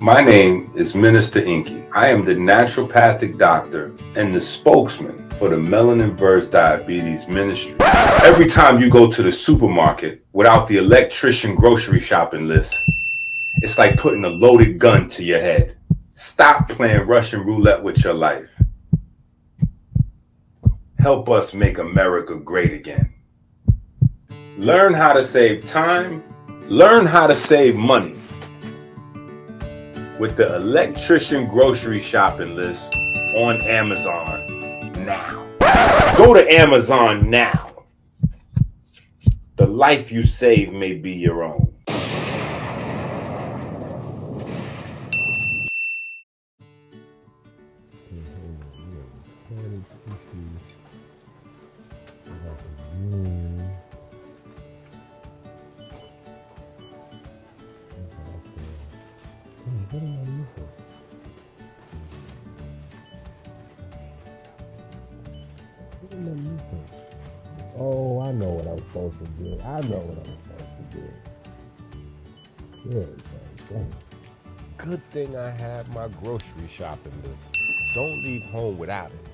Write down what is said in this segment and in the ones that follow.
My name is Minister EnQi. I am the naturopathic doctor and the spokesman for the Melanin Verse Diabetes Ministry. Every time you go to the supermarket without the electrician grocery shopping list, it's like putting a loaded gun to your head. Stop playing Russian roulette with your life. Help us make America great again. Learn how to save time. Learn how to save money with the electrician grocery shopping list on Amazon now. Go to Amazon now. The life you save may be your own. Oh, I know what I'm supposed to do. I know what I'm supposed to do. There we go. Good thing I have my grocery shopping list. Don't leave home without it.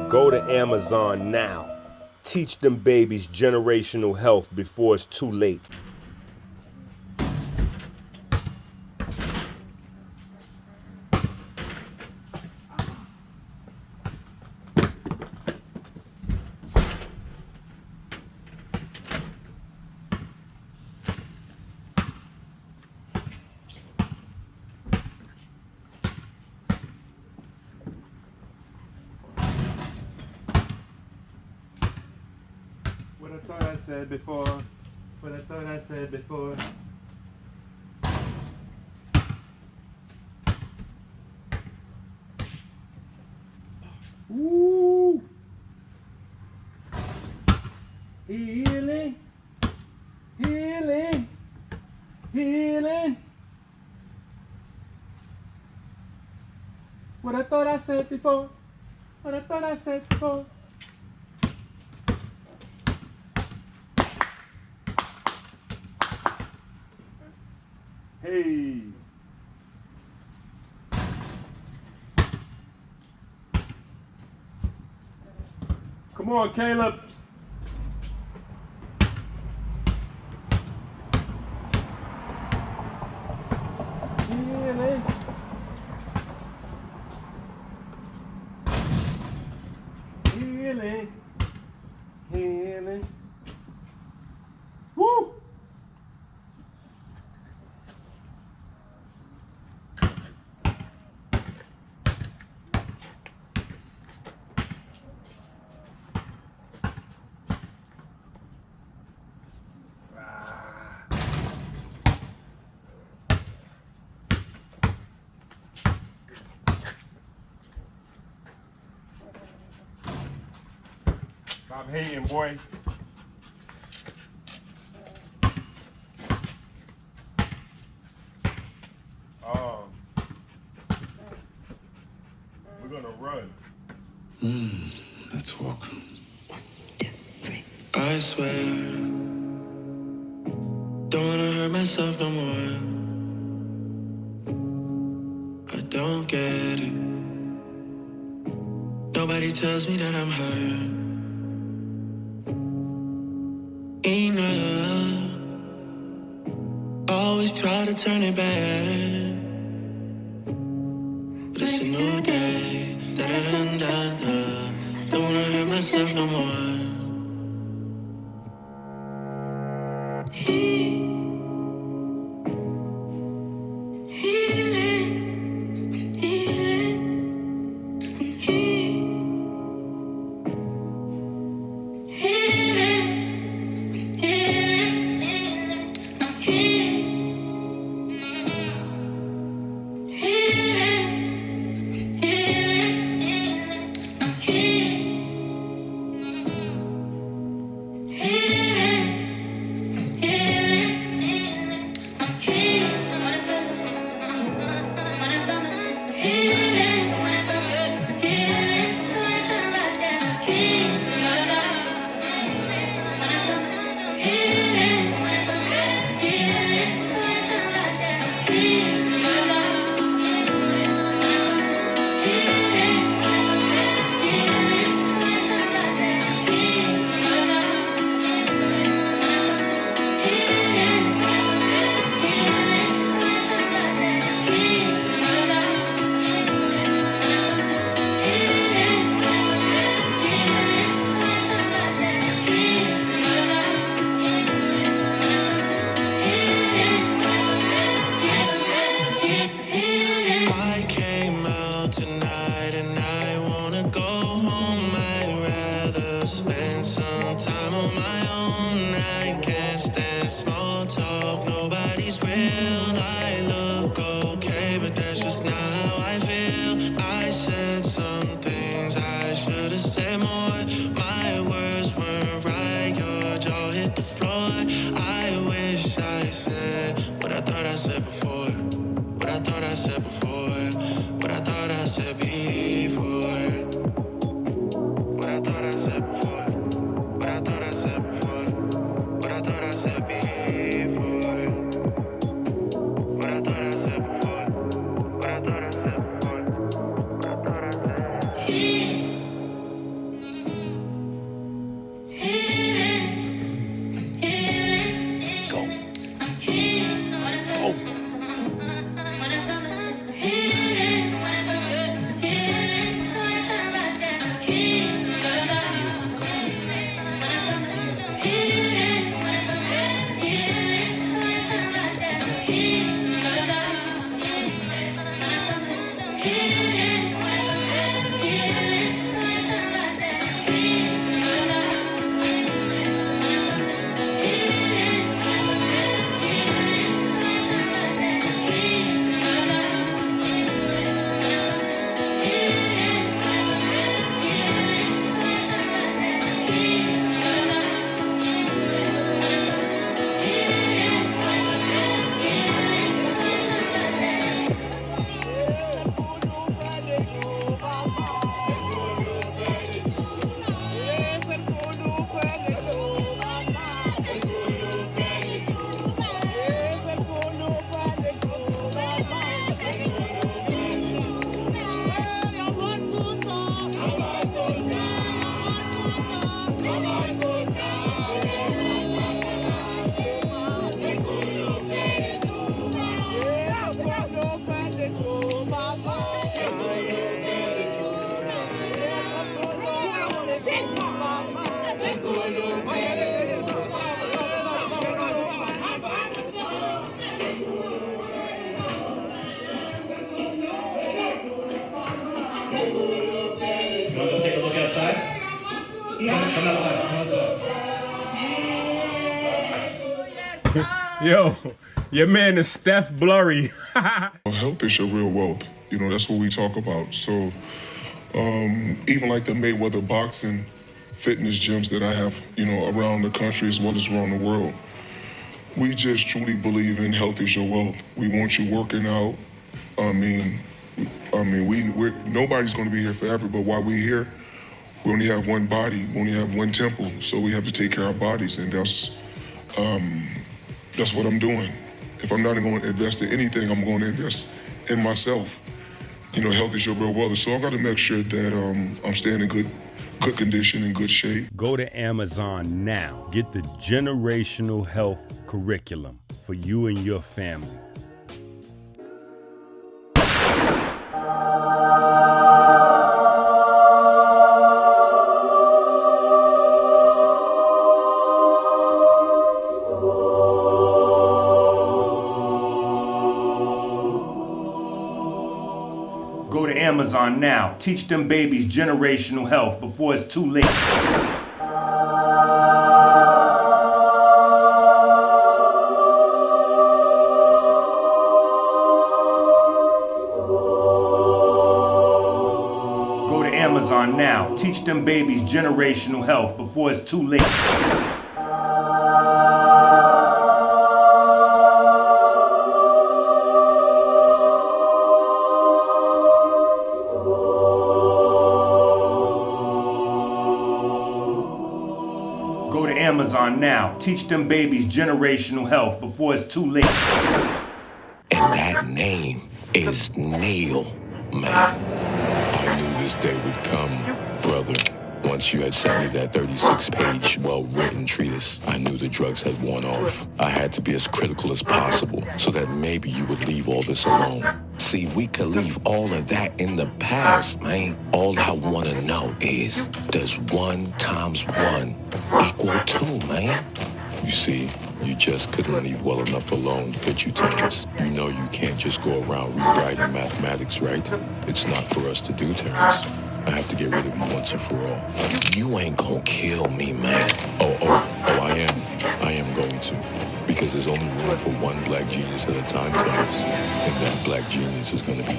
Go to Amazon now. Teach them babies generational health before it's too late. What I thought I said before. What I thought I said before. Woo! Healing, healing, healing. What I thought I said before. What I thought I said before. Hey. Come on, Caleb. Healing. Healing. Healing. Woo! Stop hating, boy. We're gonna run. Let's walk. I swear, don't wanna hurt myself no more. I don't get it. Nobody tells me that I'm hurt. Enough. Always try to turn it back, but it's a new day. Da-da-dun-da-da. Don't wanna hurt myself no more. Spend some time on my own. I can't stand small talk. Nobody's real. I look okay, but that's just not how I feel. I said some things I should have said more. My words weren't right. Your jaw hit the floor. I wish I said what I thought I said before. What I thought I said before. What I thought I said before. What I thought I said before. What I thought I said before. What I thought I said before. What I thought I said before. What I thought I said before. What I thought I said. Go. Go. Yo, your man is Steph Blurry. Health is your real wealth. You know, that's what we talk about. So even like the Mayweather boxing fitness gyms that I have, you know, around the country as well as around the world, we just truly believe in health is your wealth. We want you working out. We're nobody's going to be here forever, but while we're here, we only have one body, we only have one temple, so we have to take care of our bodies, and that's what I'm doing. If I'm not going to invest in anything, I'm going to invest in myself. You know, health is your real wealth, so I got to make sure that I'm staying in good condition, in good shape. Go to Amazon now. Get the generational health curriculum for you and your family. Go to Amazon now. Teach them babies generational health before it's too late. Go to Amazon now. Teach them babies generational health before it's too late. Go to Amazon now. Teach them babies generational health before it's too late. And that name is Neil, man. I knew this day would come, brother. Once you had sent me that 36-page, well-written treatise, I knew the drugs had worn off. I had to be as critical as possible so that maybe you would leave all this alone. See, we could leave all of that in the past, man. All I want to know is, does 1 times 1 equal 2, man? You see, you just couldn't leave well enough alone, could you, Terrence? You know you can't just go around rewriting mathematics, right? It's not for us to do, Terrence. I have to get rid of you once and for all. You ain't gonna kill me, man. Oh, I am going to. Because there's only room for one black genius at a time, Terrence. And that black genius is gonna be...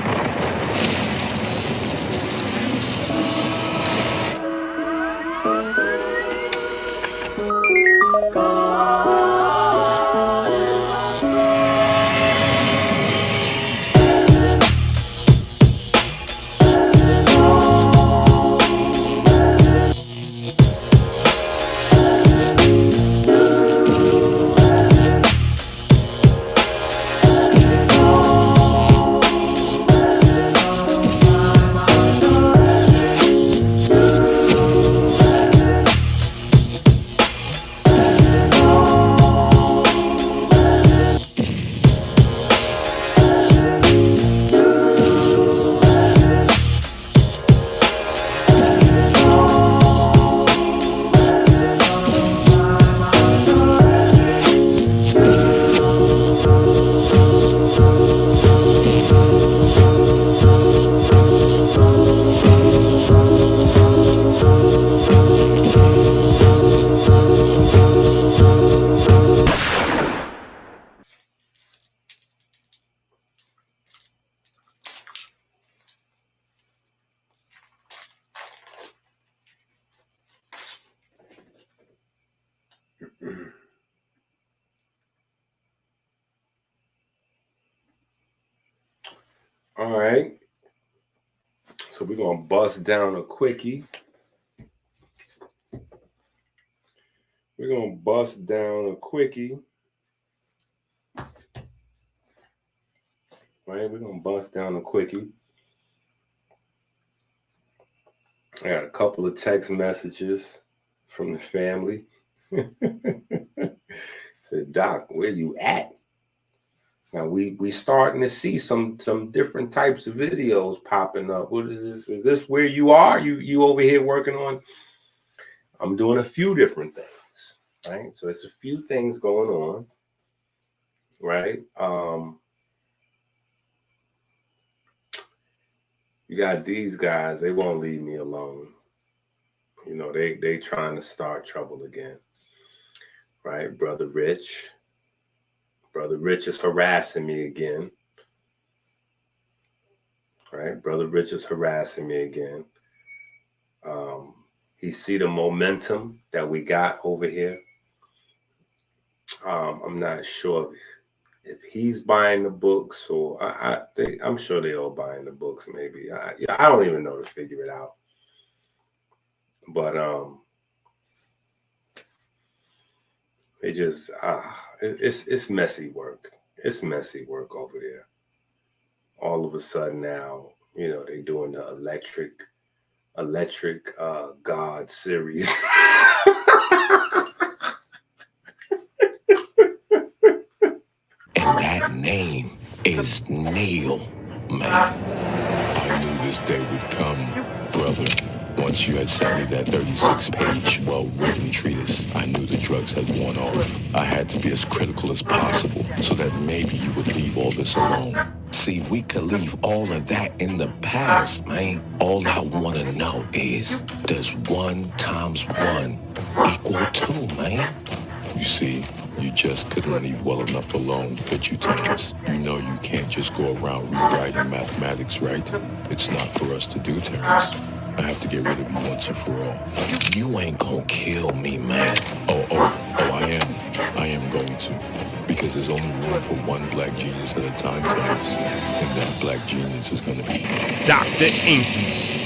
All right. So we're going to bust down a quickie. We're going to bust down a quickie. Right? We're going to bust down a quickie. I got a couple of text messages from the family. Said, Doc, where you at? Now we starting to see some different types of videos popping up. What is this? Is this where you are? You over here working on? I'm doing a few different things, right? So it's a few things going on, right? You got these guys, they won't leave me alone. You know, they trying to start trouble again, right? Brother Rich is harassing me again, right? Brother Rich is harassing me again. He see the momentum that we got over here. I'm not sure if he's buying the books, or I'm sure they all buying the books. Maybe I don't even know to figure it out. But they just it's messy work. It's messy work over there. All of a sudden now, you know, they doing the electric God series. And that name is Nail, man. I knew this day would come, brother. Once you had sent me that 36-page, well-written treatise, I knew the drugs had worn off. I had to be as critical as possible so that maybe you would leave all this alone. See, we could leave all of that in the past, man. All I want to know is, does 1 times 1 equal 2, man? You see, you just couldn't leave well enough alone, could you, Terrence? You know you can't just go around rewriting mathematics, right? It's not for us to do, Terrence. I have to get rid of you once and for all. You ain't gonna kill me, man. Oh, I am going to. Because there's only room for one black genius at a time, Terrence. And that black genius is gonna be Dr. EnQi.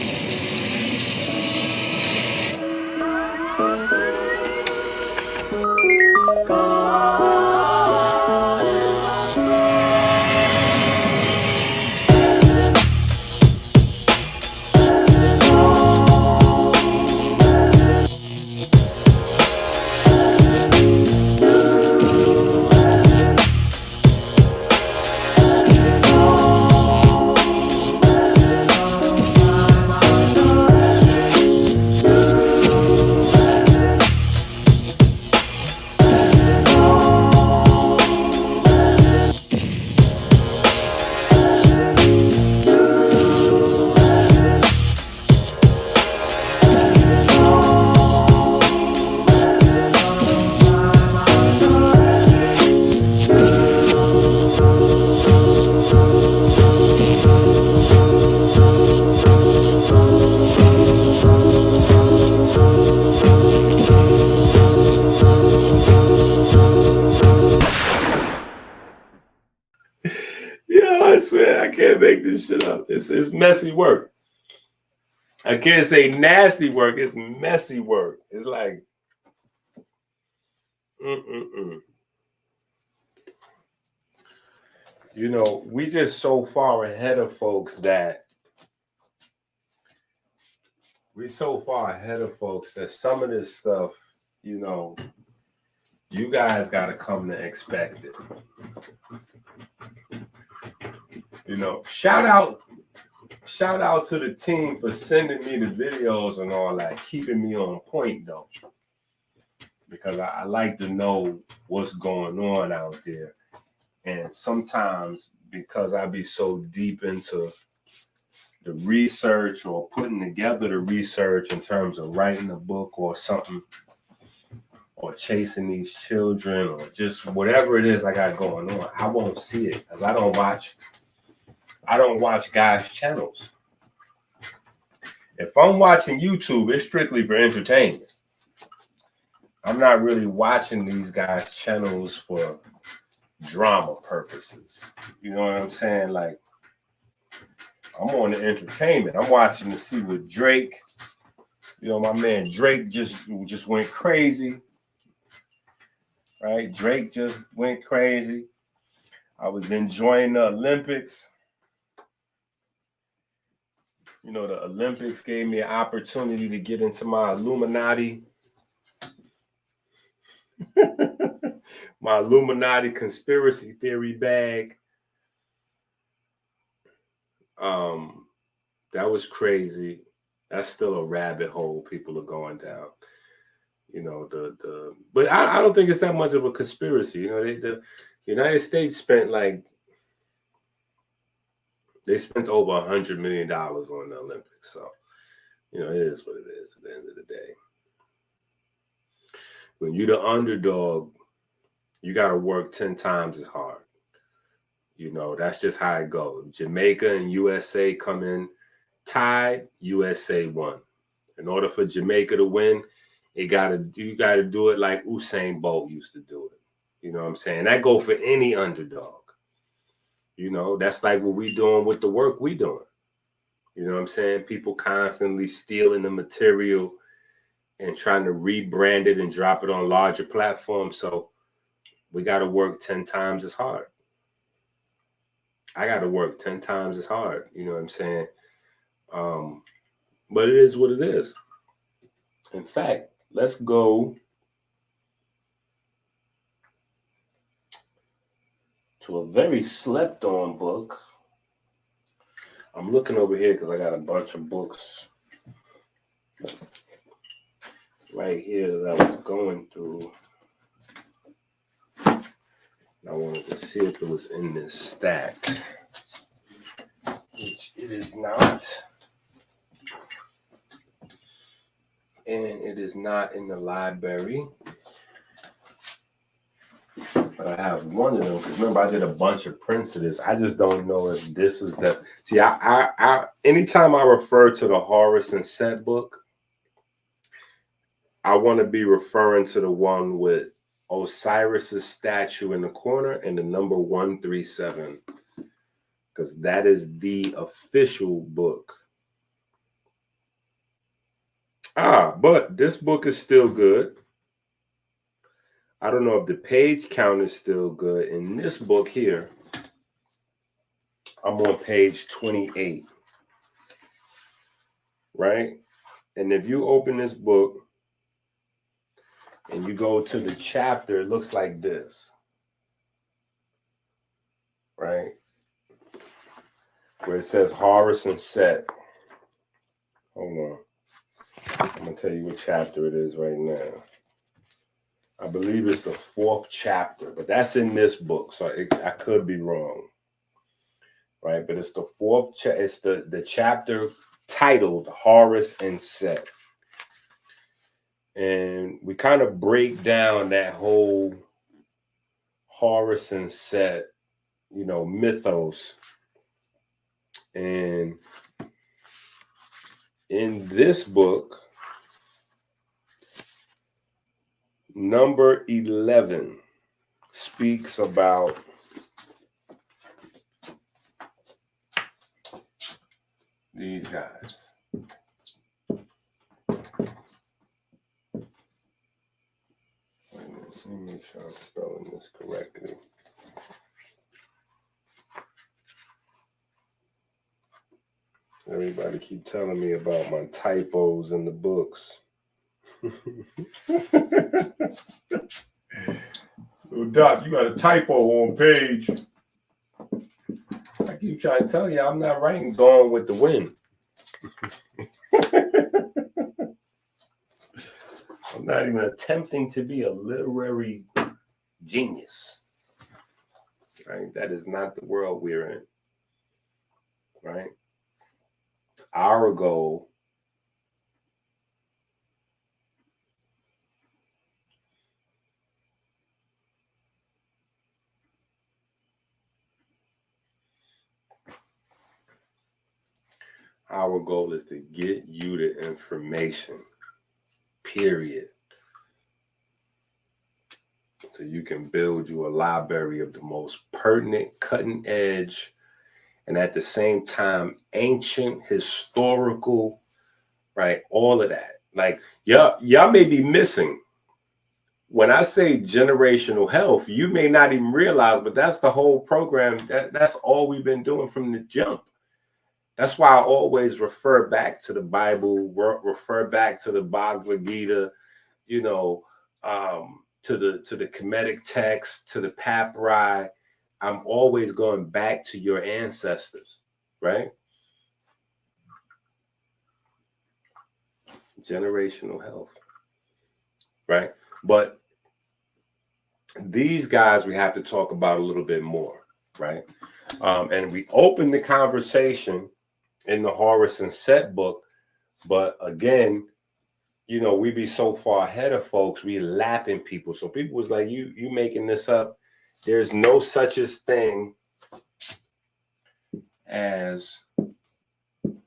Yeah, I swear I can't make this shit up. It's messy work. I can't say nasty work. It's messy work. It's like, You know, we just so far ahead of folks that some of this stuff, you know, you guys got to come to expect it. You know, shout out to the team for sending me the videos and all that, keeping me on point though, because I like to know what's going on out there. And sometimes because I be so deep into the research or putting together the research in terms of writing a book or something, or chasing these children, or just whatever it is I got going on, I won't see it because I don't watch guys' channels. If I'm watching YouTube, it's strictly for entertainment. I'm not really watching these guys' channels for drama purposes. You know what I'm saying? Like, I'm on the entertainment. I'm watching to see what Drake, you know, my man Drake just went crazy. Right? Drake just went crazy. I was enjoying the Olympics. You know, the Olympics gave me an opportunity to get into my Illuminati. My Illuminati conspiracy theory bag. That was crazy. That's still a rabbit hole people are going down. You know, but I don't think it's that much of a conspiracy. You know, the United States spent over $100 million on the Olympics. So, You know, it is what it is at the end of the day. When you're the underdog, you got to work 10 times as hard. You know, that's just how it goes. Jamaica and USA come in tied, USA won. In order for Jamaica to win, you got to do it like Usain Bolt used to do it. You know what I'm saying? That go for any underdog. You know, that's like what we doing with the work we doing. You know what I'm saying? People constantly stealing the material and trying to rebrand it and drop it on larger platforms. So we got to work 10 times as hard. I got to work 10 times as hard. You know what I'm saying? But it is what it is. In fact, let's go to a very slept on book. I'm looking over here because I got a bunch of books right here that I was going through. I wanted to see if it was in this stack, which it is not. And it is not in the library. But I have one of them, because remember I did a bunch of prints of this. I just don't know if this is the... See, I anytime I refer to the Horus and Set book, I want to be referring to the one with Osiris's statue in the corner and the number 137, because that is the official book. But this book is still good. I don't know if the page count is still good. In this book here, I'm on page 28, right? And if you open this book and you go to the chapter, it looks like this, right? Where it says Horus and Set. Hold on. I'm going to tell you what chapter it is right now. I believe it's the 4th chapter, but that's in this book, so I could be wrong, right? But it's the 4th chapter. It's the chapter titled Horus and Set. And we kind of break down that whole Horus and Set, you know, mythos. And in this book, number 11 speaks about these guys. Let me make sure I'm spelling this correctly. Everybody keep telling me about my typos in the books. So, Doc, you got a typo on page. I keep trying to tell you I'm not writing Gone with the Wind. I'm not even attempting to be a literary genius. Right? That is not the world we're in. Right? Our goal is to get you the information, period. So you can build you a library of the most pertinent, cutting edge, and at the same time, ancient, historical, right? All of that. Like, y'all may be missing. When I say generational health, you may not even realize, but that's the whole program. That's all we've been doing from the jump. That's why I always refer back to the Bible, refer back to the Bhagavad Gita, you know, to the Kemetic text, to the papyri. I'm always going back to your ancestors, right? Generational health, right? But these guys we have to talk about a little bit more, right? And we opened the conversation in the Horus and Set book But again, you know, we be so far ahead of folks, we lapping people. So people was like, you making this up. There's no such as thing as an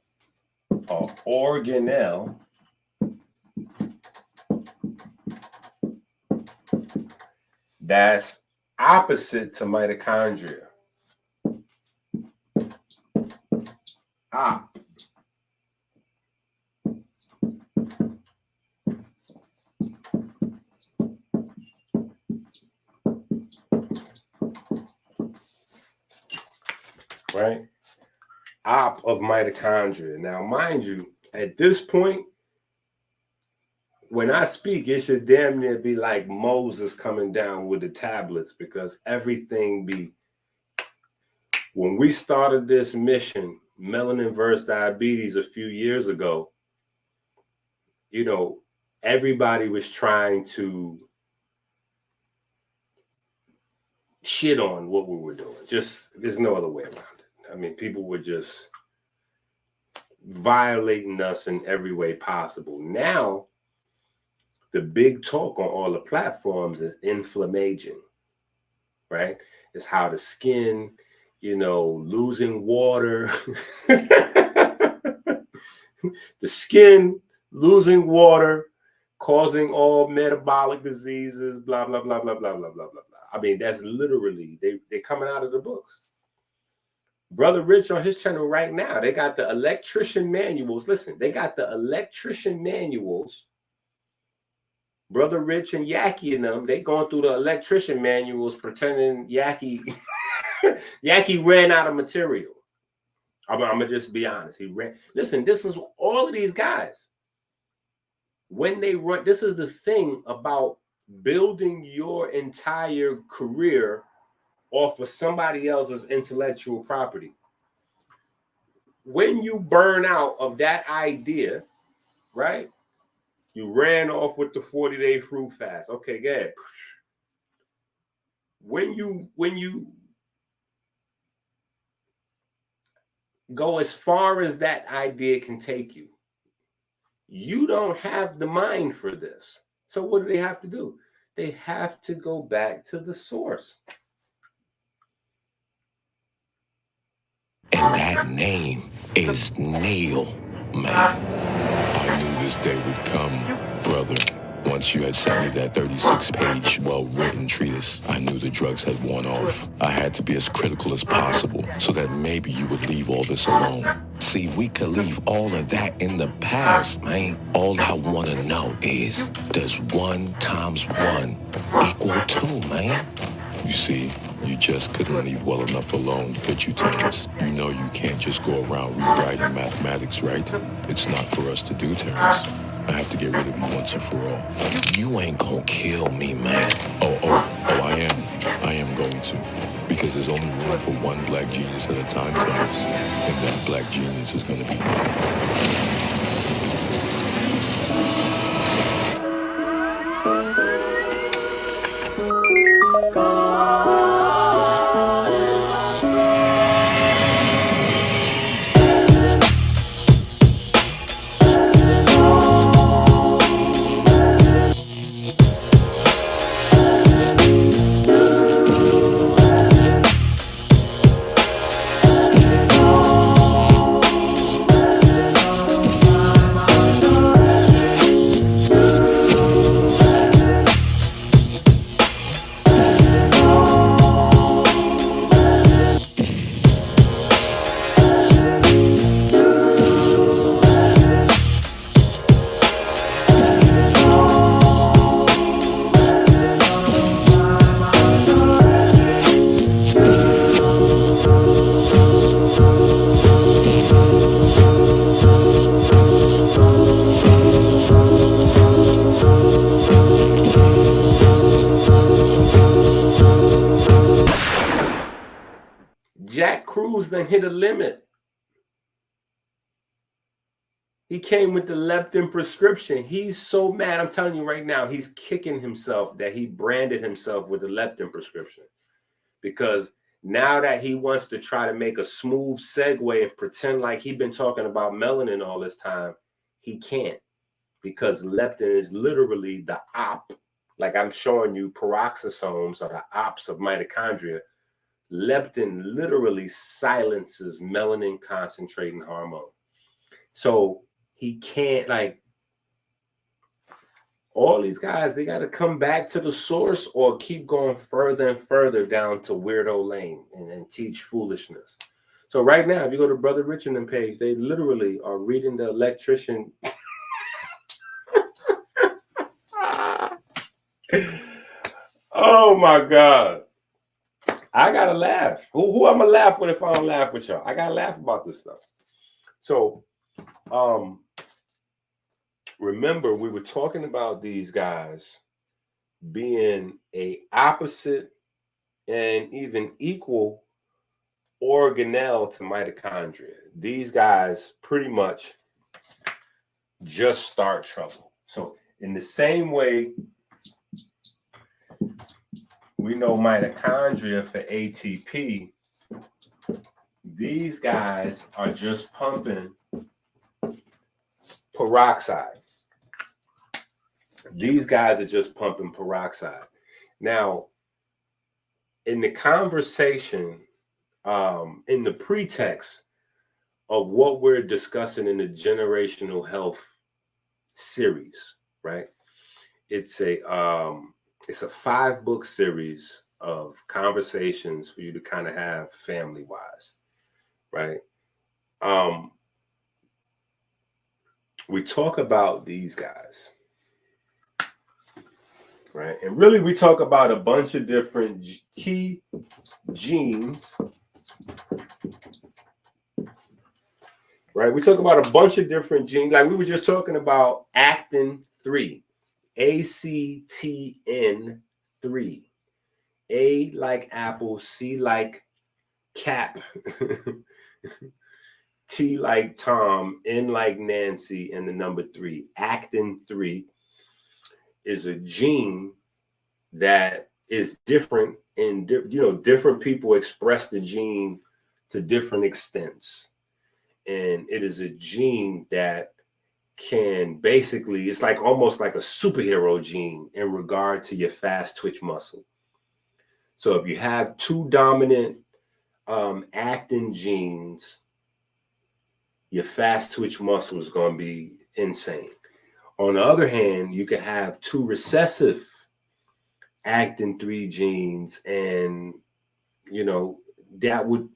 organelle that's opposite to mitochondria. Right? Op of mitochondria. Now, mind you, at this point, when I speak, it should damn near be like Moses coming down with the tablets, because everything be. When we started this mission, Melanin versus Diabetes, a few years ago, you know, everybody was trying to shit on what we were doing. Just, there's no other way around it. I mean, people were just violating us in every way possible. Now, the big talk on all the platforms is inflammation, right? It's how the skin, you know, losing water, the skin losing water, causing all metabolic diseases, blah, blah, blah, blah, blah, blah, blah, blah, blah. I mean, that's literally, they're coming out of the books. Brother Rich on his channel right now, they got the electrician manuals. Listen, they got the electrician manuals. Brother Rich and Yahki and them, they going through the electrician manuals pretending Yahki Yahki ran out of material. I'm gonna just be honest. He ran. Listen, this is all of these guys. When they run, this is the thing about building your entire career off of somebody else's intellectual property. When you burn out of that idea, right? You ran off with the 40-day fruit fast. Okay, good. When you go as far as that idea can take you, you don't have the mind for this. So what do they have to do? They have to go back to the source. And that name is Nail, man. I knew this day would come, brother. Once you had sent me that 36-page, well-written treatise, I knew the drugs had worn off. I had to be as critical as possible so that maybe you would leave all this alone. See, we could leave all of that in the past, man. All I want to know is, does 1 times 1 equal 2, man? You see, you just couldn't leave well enough alone, could you, Terrence? You know you can't just go around rewriting mathematics, right? It's not for us to do, Terrence. I have to get rid of you once and for all. You ain't gonna kill me, man. Oh, I am going to. Because there's only room for one black genius at a time, Terrence. And that black genius is gonna be... Jack Cruz then hit a limit. He came with the leptin prescription. He's so mad. I'm telling you right now, he's kicking himself that he branded himself with the leptin prescription. Because now that he wants to try to make a smooth segue and pretend like he's been talking about melanin all this time, he can't, because leptin is literally the op. Like I'm showing you, peroxisomes are the ops of mitochondria. Leptin literally silences melanin concentrating hormone. So he can't, like, all these guys, they got to come back to the source or keep going further and further down to weirdo lane and teach foolishness. So right now, if you go to Brother Richardson page, they literally are reading the electrician. Oh my God. I gotta laugh. Who I'm gonna laugh with if I don't laugh with y'all? I gotta laugh about this stuff. So remember, we were talking about these guys being a opposite and even equal organelle to mitochondria. These guys pretty much just start trouble. So in the same way, we know mitochondria for ATP, these guys are just pumping peroxide. These guys are just pumping peroxide. Now, in the conversation, in the pretext of what we're discussing in the generational health series, right? It's a 5-book series of conversations for you to kind of have family-wise, right? We talk about these guys, right? And really, we talk about a bunch of different key genes, right? We talk about a bunch of different genes. Like we were just talking about actin-3, ACTN3, A like apple, C like cap, T like Tom, N like Nancy, and the number 3. Actin-3 is a gene that is different, and different people express the gene to different extents. And it is a gene that can basically, it's like almost like a superhero gene in regard to your fast twitch muscle. So if you have 2 dominant actin genes, your fast twitch muscle is going to be insane. On the other hand, you can have 2 recessive actin-3 genes, and that would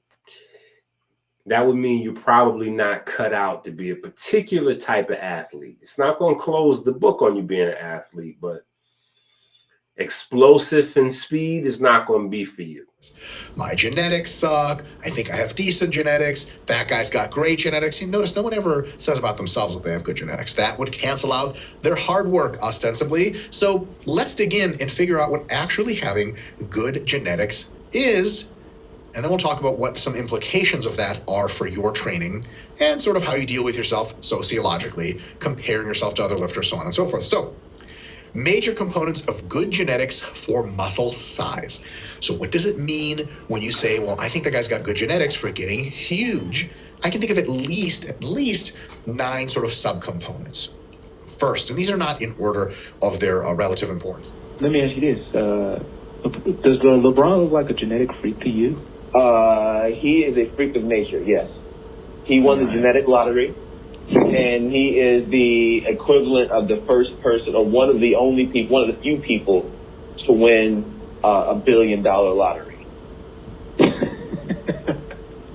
mean you're probably not cut out to be a particular type of athlete. It's not going to close the book on you being an athlete, but explosive and speed is not going to be for you. My genetics suck. I think I have decent genetics. That guy's got great genetics. You notice no one ever says about themselves that they have good genetics. That would cancel out their hard work, ostensibly. So let's dig in and figure out what actually having good genetics is. And then we'll talk about what some implications of that are for your training and sort of how you deal with yourself sociologically, comparing yourself to other lifters, so on and so forth. So, major components of good genetics for muscle size. So what does it mean when you say, well, I think that guy's got good genetics for getting huge? I can think of at least 9 sort of subcomponents. First, and these are not in order of their relative importance. Let me ask you this. Does LeBron look like a genetic freak to you? He is a freak of nature, yes. He won the genetic lottery, and he is the equivalent of the first person, or one of the few people to win $1 billion lottery.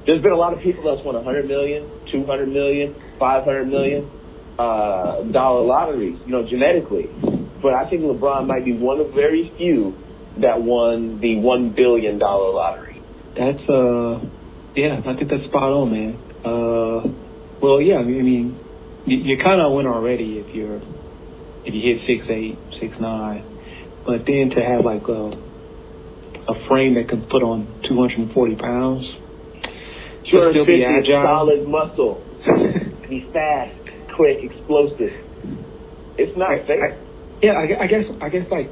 There's been a lot of people that's won $100 million, $200 million, $500 million dollar lotteries, genetically. But I think LeBron might be one of very few that won the $1 billion lottery. That's yeah, I think that's spot on, man. Well, yeah, I mean, you're kind of a winner already if you hit 6'8", 6'9", but then to have like a frame that can put on 240 pounds, still be agile, solid muscle, be fast, quick, explosive. It's not fair. I guess like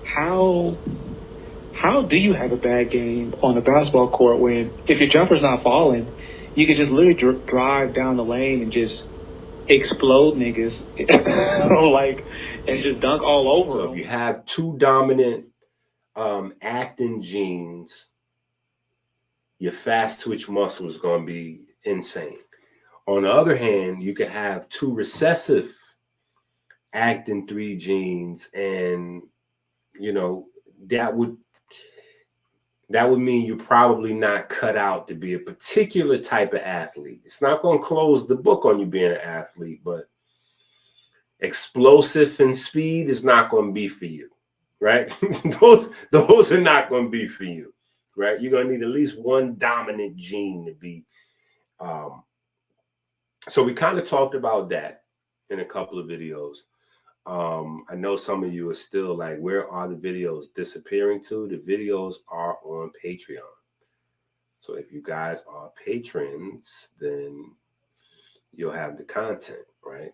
how do you have a bad game on a basketball court when if your jumper's not falling, you can just literally drive down the lane and just explode niggas like and just dunk all over So them. if you have two dominant actin genes, your fast twitch muscle is going to be insane. On the other hand, you could have two recessive actin 3 genes, and that would mean you're probably not cut out to be a particular type of athlete. It's not going to close the book on you being an athlete, but explosive and speed is not going to be for you, right? those are not going to be for you, right? You're going to need at least one dominant gene to be. So we kind of talked about that in a couple of videos. I know some of you are still like, where are the videos disappearing to? The videos are on Patreon. So if you guys are patrons, then you'll have the content, right?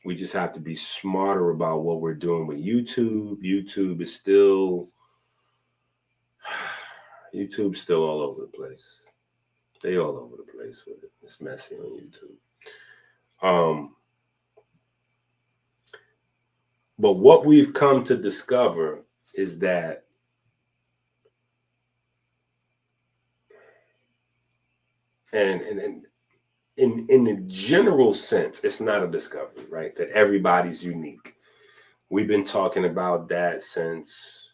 We just have to be smarter about what we're doing with YouTube. YouTube's still all over the place. They all over the place with it. It's messy on YouTube. But what we've come to discover is that and in the general sense, it's not a discovery, right? That everybody's unique. We've been talking about that since,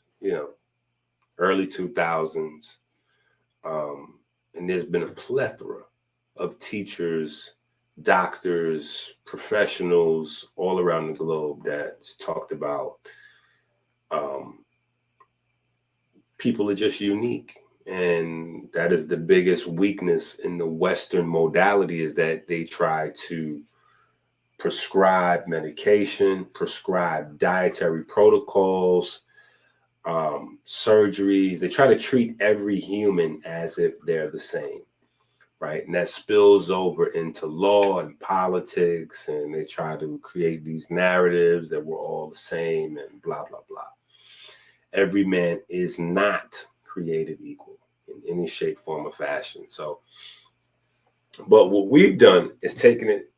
early 2000s. And there's been a plethora of teachers, doctors, professionals all around the globe that's talked about people are just unique. And that is the biggest weakness in the Western modality, is that they try to prescribe medication, prescribe dietary protocols, surgeries. They try to treat every human as if they're the same, right? And that spills over into law and politics, and they try to create these narratives that we're all the same and blah, blah, blah. Every man is not created equal in any shape, form, or fashion. So, but what we've done is taken it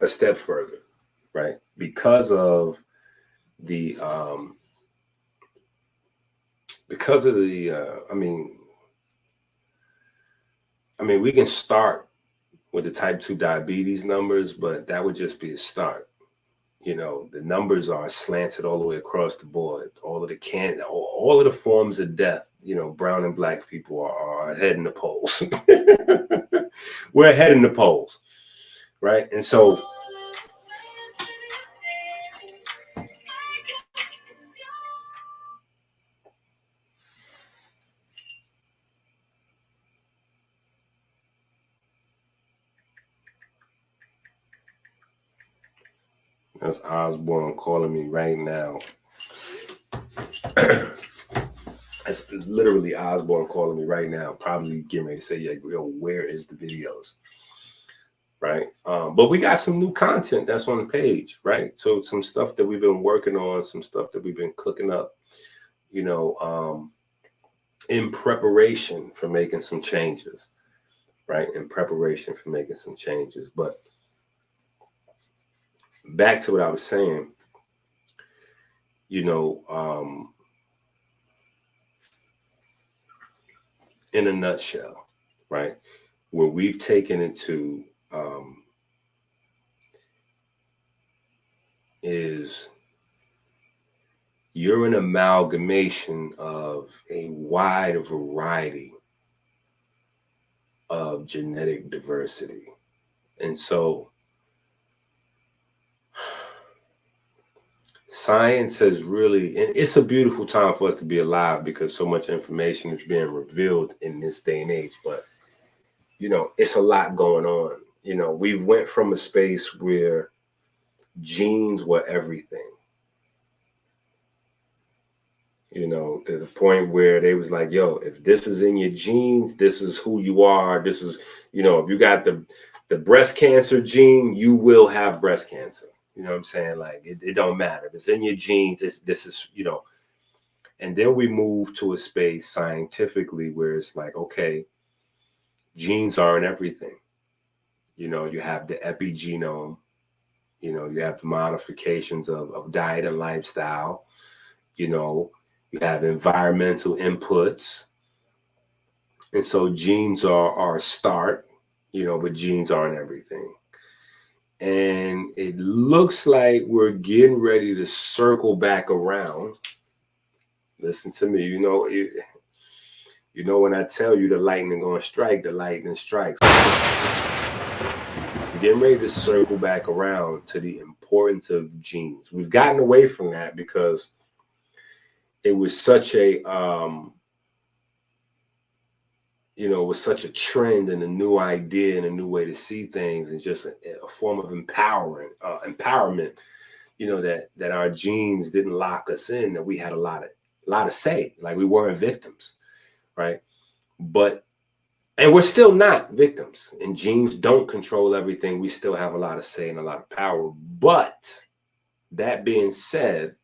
a step further, right? Because of the we can start with the type 2 diabetes numbers, but that would just be a start. The numbers are slanted all the way across the board. All of the forms of death, brown and black people are ahead in the polls. We're ahead in the polls, right? And so that's Osborne calling me right now. That's literally Osborne calling me right now, probably getting ready to say, yeah, where is the videos? Right. But we got some new content that's on the page, right? So some stuff that we've been working on, some stuff that we've been cooking up, in preparation for making some changes, right? In preparation for making some changes. But back to what I was saying, in a nutshell, right? Where we've taken it to is you're an amalgamation of a wide variety of genetic diversity. And so science has really, and it's a beautiful time for us to be alive because so much information is being revealed in this day and age. But, it's a lot going on. We went from a space where genes were everything. To the point where they was like, yo, if this is in your genes, this is who you are. This is, if you got the breast cancer gene, you will have breast cancer. You know what I'm saying? Like, it don't matter. If it's in your genes, this is, And then we move to a space scientifically where it's like, okay, genes aren't everything. You know, you have the epigenome. You know, you have the modifications of diet and lifestyle. You know, you have environmental inputs. And so genes are a start, you know, but genes aren't everything. And it looks like we're getting ready to circle back around. Listen to me, you know when I tell you the lightning gonna strike, the lightning strikes. We're getting ready to circle back around to the importance of genes. We've gotten away from that because it was such a it was such a trend and a new idea and a new way to see things, and just a form of empowerment, you know, that our genes didn't lock us in, that we had a lot of say, like we weren't victims, right? But and we're still not victims, and genes don't control everything. We still have a lot of say and a lot of power. But that being said,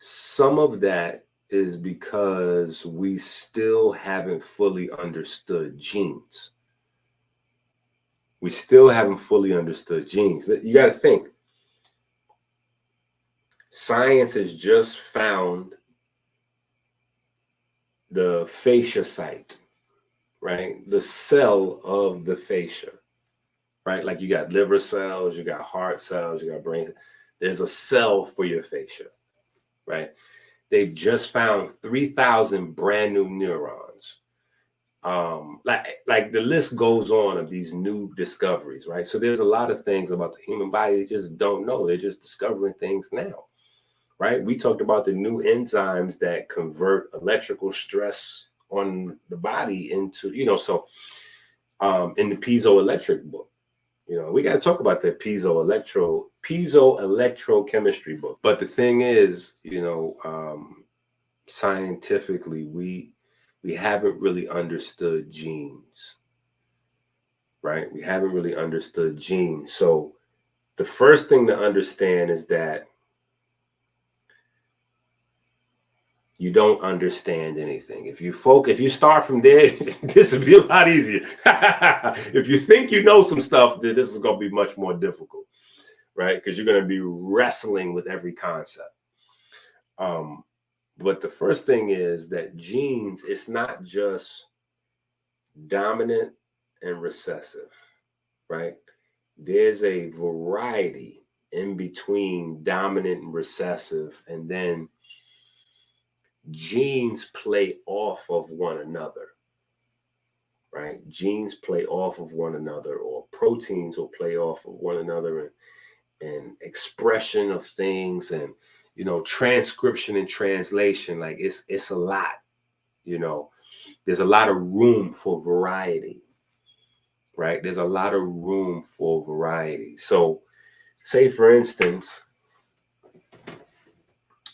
some of that is because we still haven't fully understood genes. We still haven't fully understood genes. You got to think. Science has just found the fascia site, right? The cell of the fascia, right? Like you got liver cells, you got heart cells, you got brain cells. There's a cell for your fascia, right? They've just found 3,000 brand new neurons. Like the list goes on of these new discoveries, right? So there's a lot of things about the human body they just don't know. They're just discovering things now, right? We talked about the new enzymes that convert electrical stress on the body into, in the piezoelectric book, we got to talk about that piezoelectrochemistry book. But the thing is, scientifically, we haven't really understood genes, right? We haven't really understood genes. So the first thing to understand is that you don't understand anything. If you start from there, this would be a lot easier. If you think you know some stuff, then this is going to be much more difficult, right? Because you're going to be wrestling with every concept. But the first thing is that genes, it's not just dominant and recessive, right? There's a variety in between dominant and recessive, and then genes play off of one another, right? Genes play off of one another, or proteins will play off of one another, and expression of things, and transcription and translation. Like it's a lot. There's a lot of room for variety, right? There's a lot of room for variety. So, say for instance,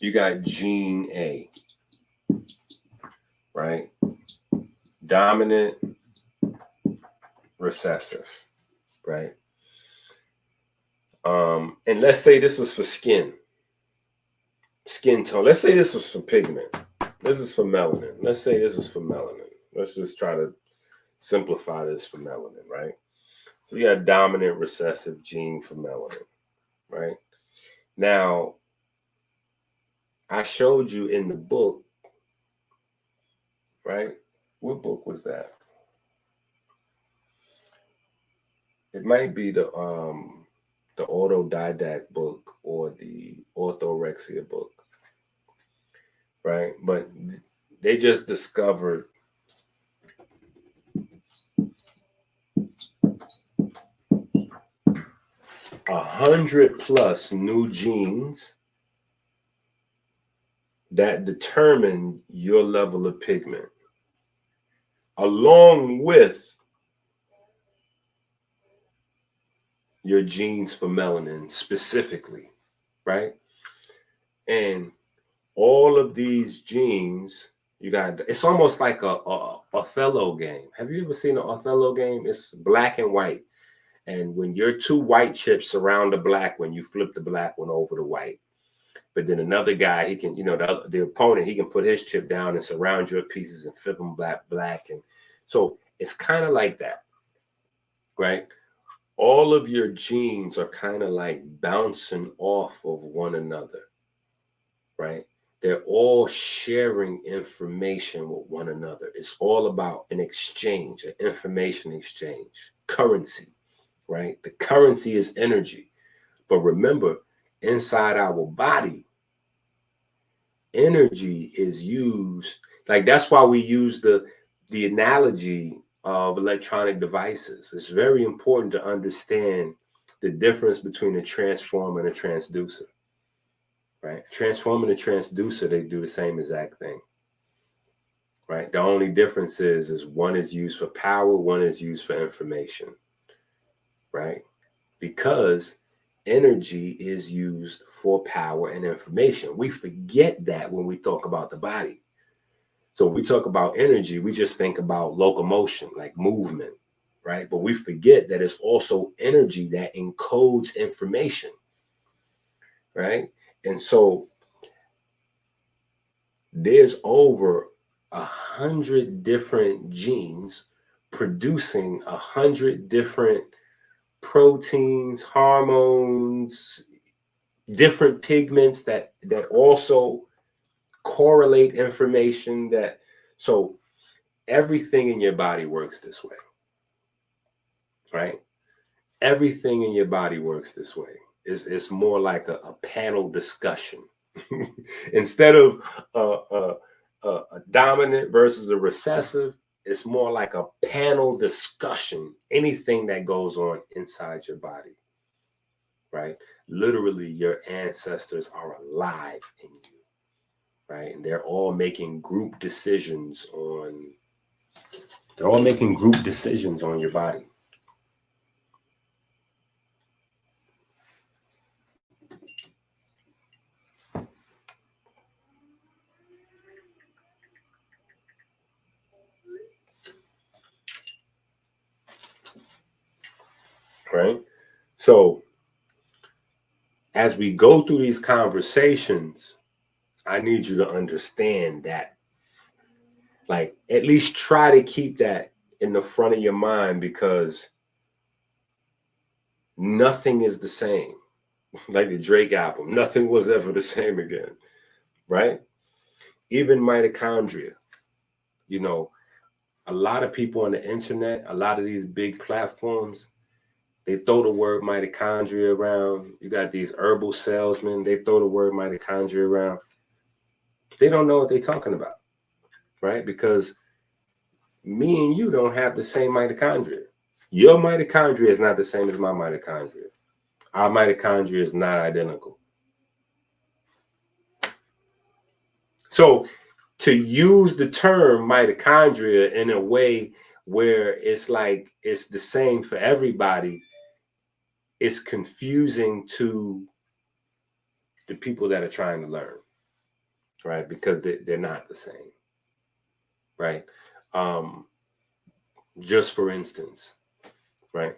you got gene A, right? Dominant, recessive, right? And let's say this is for skin tone. Let's say this was for pigment. This is for melanin. Let's say this is for melanin. Let's just try to simplify this for melanin, right? So you got dominant recessive gene for melanin, right? Now, I showed you in the book, right? What book was that? It might be the autodidact book or the orthorexia book, right? But they just discovered 100+ new genes that determine your level of pigment, along with your genes for melanin specifically, right? And all of these genes, it's almost like a Othello game. Have you ever seen an Othello game? It's black and white. And when your two white chips surround the black one, you flip the black one over to white. But then another guy, he can, the opponent, he can put his chip down and surround your pieces and flip them black. And so it's kind of like that, right? All of your genes are kind of like bouncing off of one another, right? They're all sharing information with one another. It's all about an exchange, an information exchange, currency, right? The currency is energy. But remember, inside our body, energy is used. Like that's why we use the analogy of electronic devices. It's very important to understand the difference between a transformer and a transducer. Right? Transformer and a transducer, they do the same exact thing. Right? The only difference is one is used for power, one is used for information. Right? Because energy is used for power and information. We forget that when we talk about the body. So when we talk about energy, we just think about locomotion, like movement, right? But we forget that it's also energy that encodes information, right? And so there's over 100 different genes producing 100 different proteins, hormones, different pigments that also correlate information. That so everything in your body works this way, right? Everything in your body works this way. It's more like a panel discussion. Instead of a dominant versus a recessive, it's more like a panel discussion. Anything that goes on inside your body, right? Literally, your ancestors are alive in you, right? And they're all making group decisions on. They're all making group decisions on your body. Right? So as we go through these conversations, I need you to understand that, like, at least try to keep that in the front of your mind, because nothing is the same. Like the Drake album, nothing was ever the same again, right? Even mitochondria, you know, a lot of people on the internet, a lot of these big platforms, they throw the word mitochondria around. You got these herbal salesmen, they throw the word mitochondria around. They don't know what they're talking about, right? Because me and you don't have the same mitochondria. Your mitochondria is not the same as my mitochondria. Our mitochondria is not identical. So to use the term mitochondria in a way where it's like it's the same for everybody, it's confusing to the people that are trying to learn, right? Because they're not the same, right? Just for instance, right?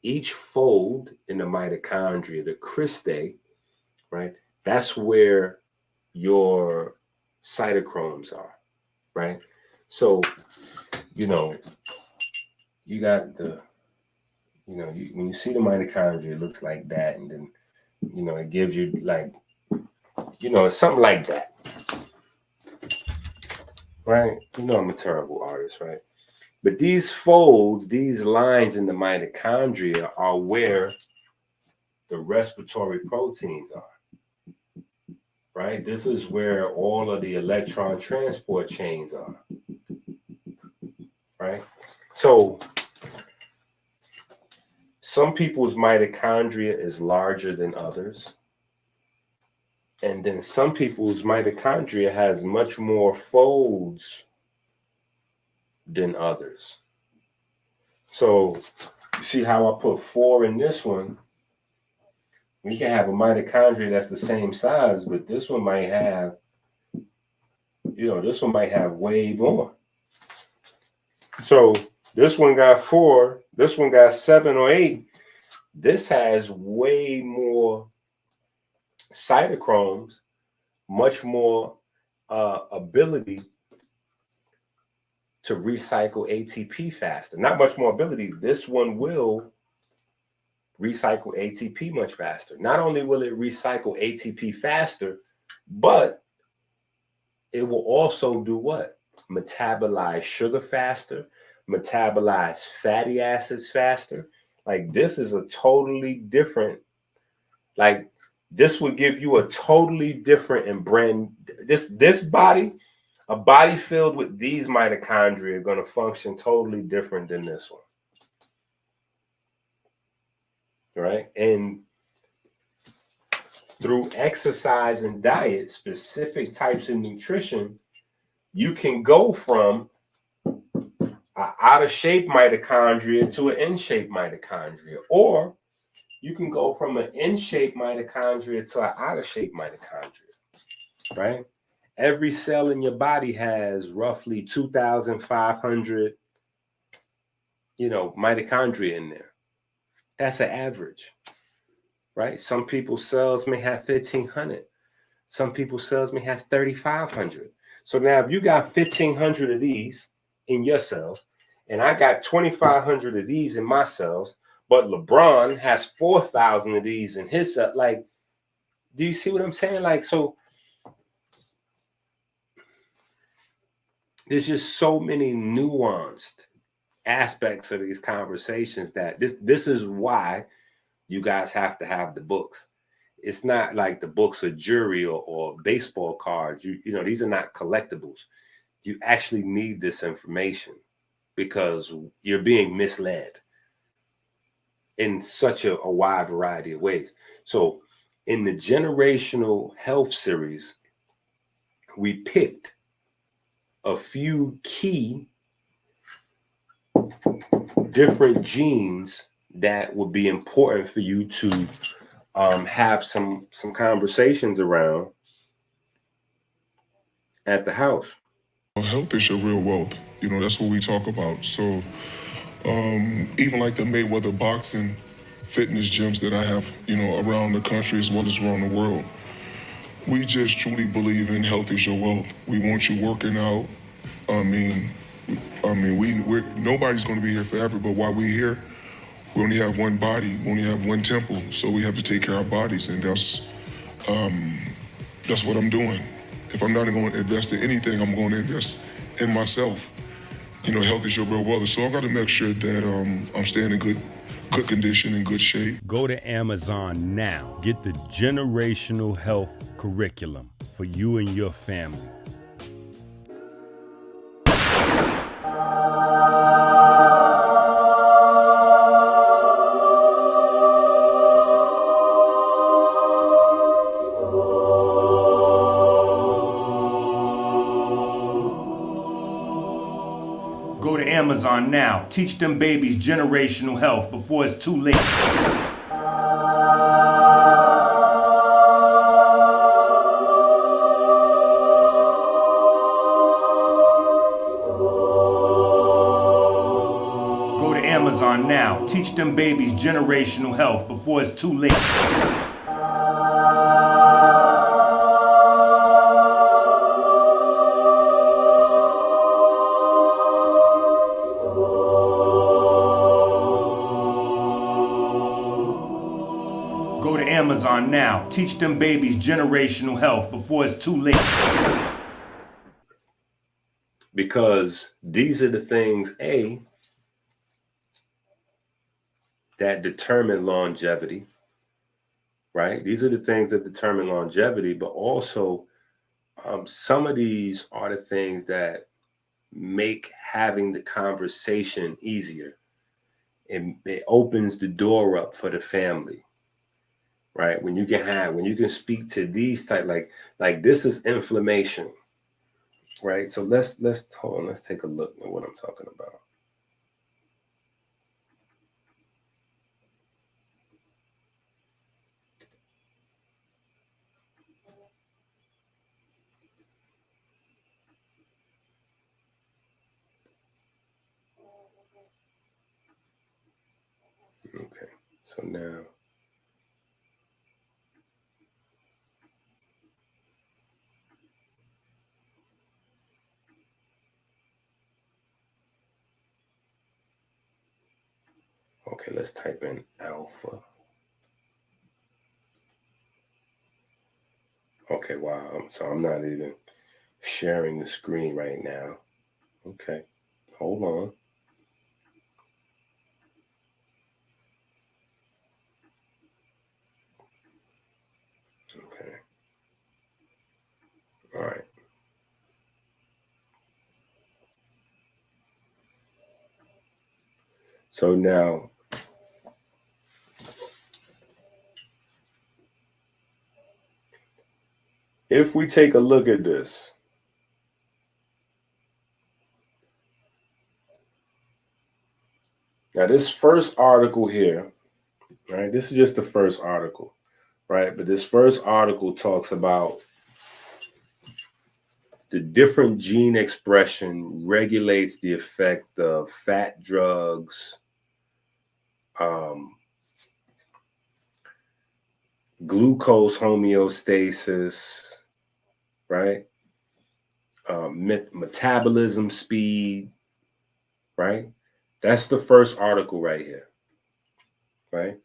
Each fold in the mitochondria, the cristae, right? That's where your cytochromes are, right? So, you know, you got the, when you see the mitochondria, it looks like that. And then, it gives you like, it's something like that, right? I'm a terrible artist, right? But these folds, these lines in the mitochondria are where the respiratory proteins are. Right? This is where all of the electron transport chains are. Right? So some people's mitochondria is larger than others. And then some people's mitochondria has much more folds than others. So you see how I put 4 in this one? We can have a mitochondria that's the same size, but this one might have, this one might have way more. So this one got 4, this one got 7 or 8. This has way more cytochromes, much more ability to recycle ATP faster. Not much more ability. This one will recycle ATP much faster. Not only will it recycle ATP faster, but it will also do what? Metabolize sugar faster, metabolize fatty acids faster. Like this is a totally different, like this would give you a totally different and brand, this body, a body filled with these mitochondria are going to function totally different than this one. Right? And through exercise and diet, specific types of nutrition, you can go from an out of shape mitochondria to an in shape mitochondria, or you can go from an in shape mitochondria to an out of shape mitochondria, right? Every cell in your body has roughly 2,500, mitochondria in there. That's an average, right? Some people's cells may have 1,500. Some people's cells may have 3,500. So now if you got 1,500 of these in your cells, and I got 2,500 of these in my cells, but LeBron has 4,000 of these in his cell, like, do you see what I'm saying? Like, so there's just so many nuanced aspects of these conversations that this is why you guys have to have the books. It's not like the books are jury or baseball cards. These are not collectibles. You actually need this information because you're being misled in such a wide variety of ways. So in the generational health series, we picked a few key different genes that would be important for you to have some conversations around at the house. Health is your real wealth. That's what we talk about. So even like the Mayweather boxing fitness gyms that I have, around the country as well as around the world, we just truly believe in health is your wealth. We want you working out. We're nobody's going to be here forever, but while we're here, we only have one body, we only have one temple, so we have to take care of our bodies, and that's what I'm doing. If I'm not going to invest in anything, I'm going to invest in myself. Health is your real wealth, so I got to make sure that I'm staying in good condition, in good shape. Go to Amazon now. Get the generational health curriculum for you and your family. Go to Amazon now. Teach them babies generational health before it's too late. Go to Amazon now. Teach them babies generational health before it's too late. Go to Amazon now. Teach them babies generational health before it's too late. Because these are the things, that determine longevity, right? These are the things that determine longevity, but also some of these are the things that make having the conversation easier. It opens the door up for the family. Right, when you can speak to these type, like this is inflammation, right? So let's hold on, let's take a look at what I'm talking about. Okay, so now. Okay, let's type in alpha. Okay, wow. So I'm not even sharing the screen right now. Okay, hold on. Okay. All right. So now, if we take a look at this, now this first article here, right? This is just the first article, right? But this first article talks about the different gene expression regulates the effect of fat drugs, glucose homeostasis, right? Metabolism speed, right? That's the first article right here, right?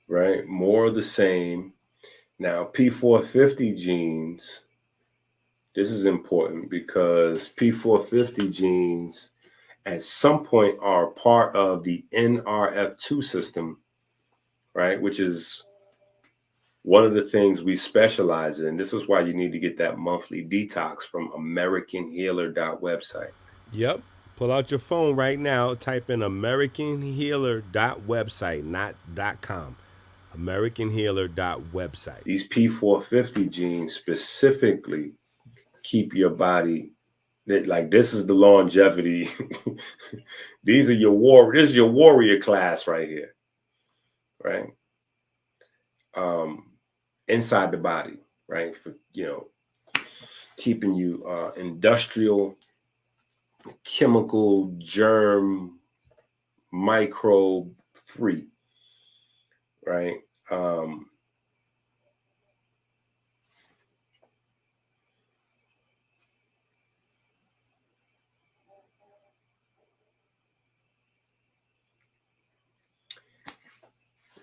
Right? More of the same. Now, P450 genes, this is important because P450 genes at some point are part of the NRF2 system, right? Which is one of the things we specialize in. This is why you need to get that monthly detox from AmericanHealer.website. Yep. Pull out your phone right now, type in AmericanHealer.website, not .com. AmericanHealer.website. These P450 genes specifically keep your body, like this is the longevity. These are this is your warrior class right here, right? Inside the body, right? For, keeping you industrial, chemical, germ, microbe free, right?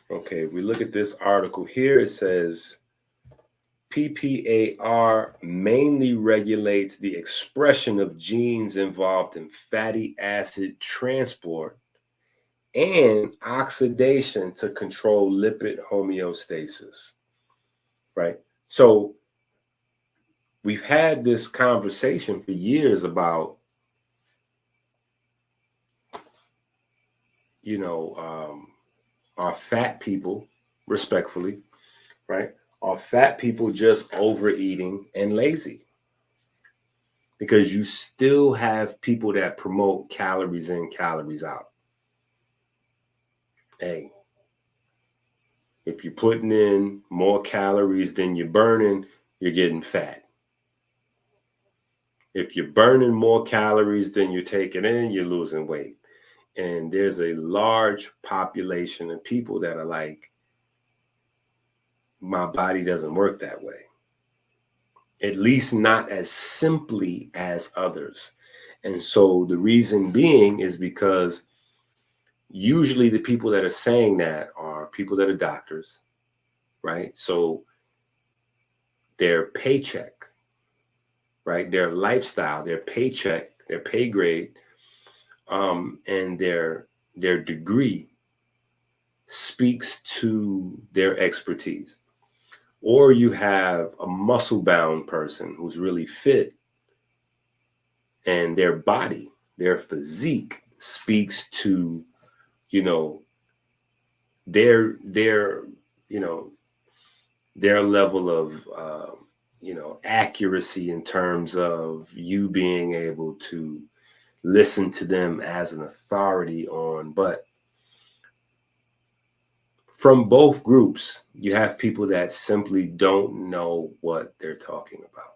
Okay, if we look at this article here, it says PPAR mainly regulates the expression of genes involved in fatty acid transport and oxidation to control lipid homeostasis, right? So we've had this conversation for years about, are fat people, respectfully, right? Are fat people just overeating and lazy? Because you still have people that promote calories in, calories out. Hey, if you're putting in more calories than you're burning, you're getting fat. If you're burning more calories than you're taking in, you're losing weight. And there's a large population of people that are like, my body doesn't work that way. At least not as simply as others. And so the reason being is because usually the people that are saying that are people that are doctors, right? So their paycheck, right? Their lifestyle, their paycheck, their pay grade, and their degree speaks to their expertise. Or you have a muscle-bound person who's really fit, and their body, their physique speaks to, their their level of accuracy in terms of you being able to listen to them as an authority on. But from both groups, you have people that simply don't know what they're talking about,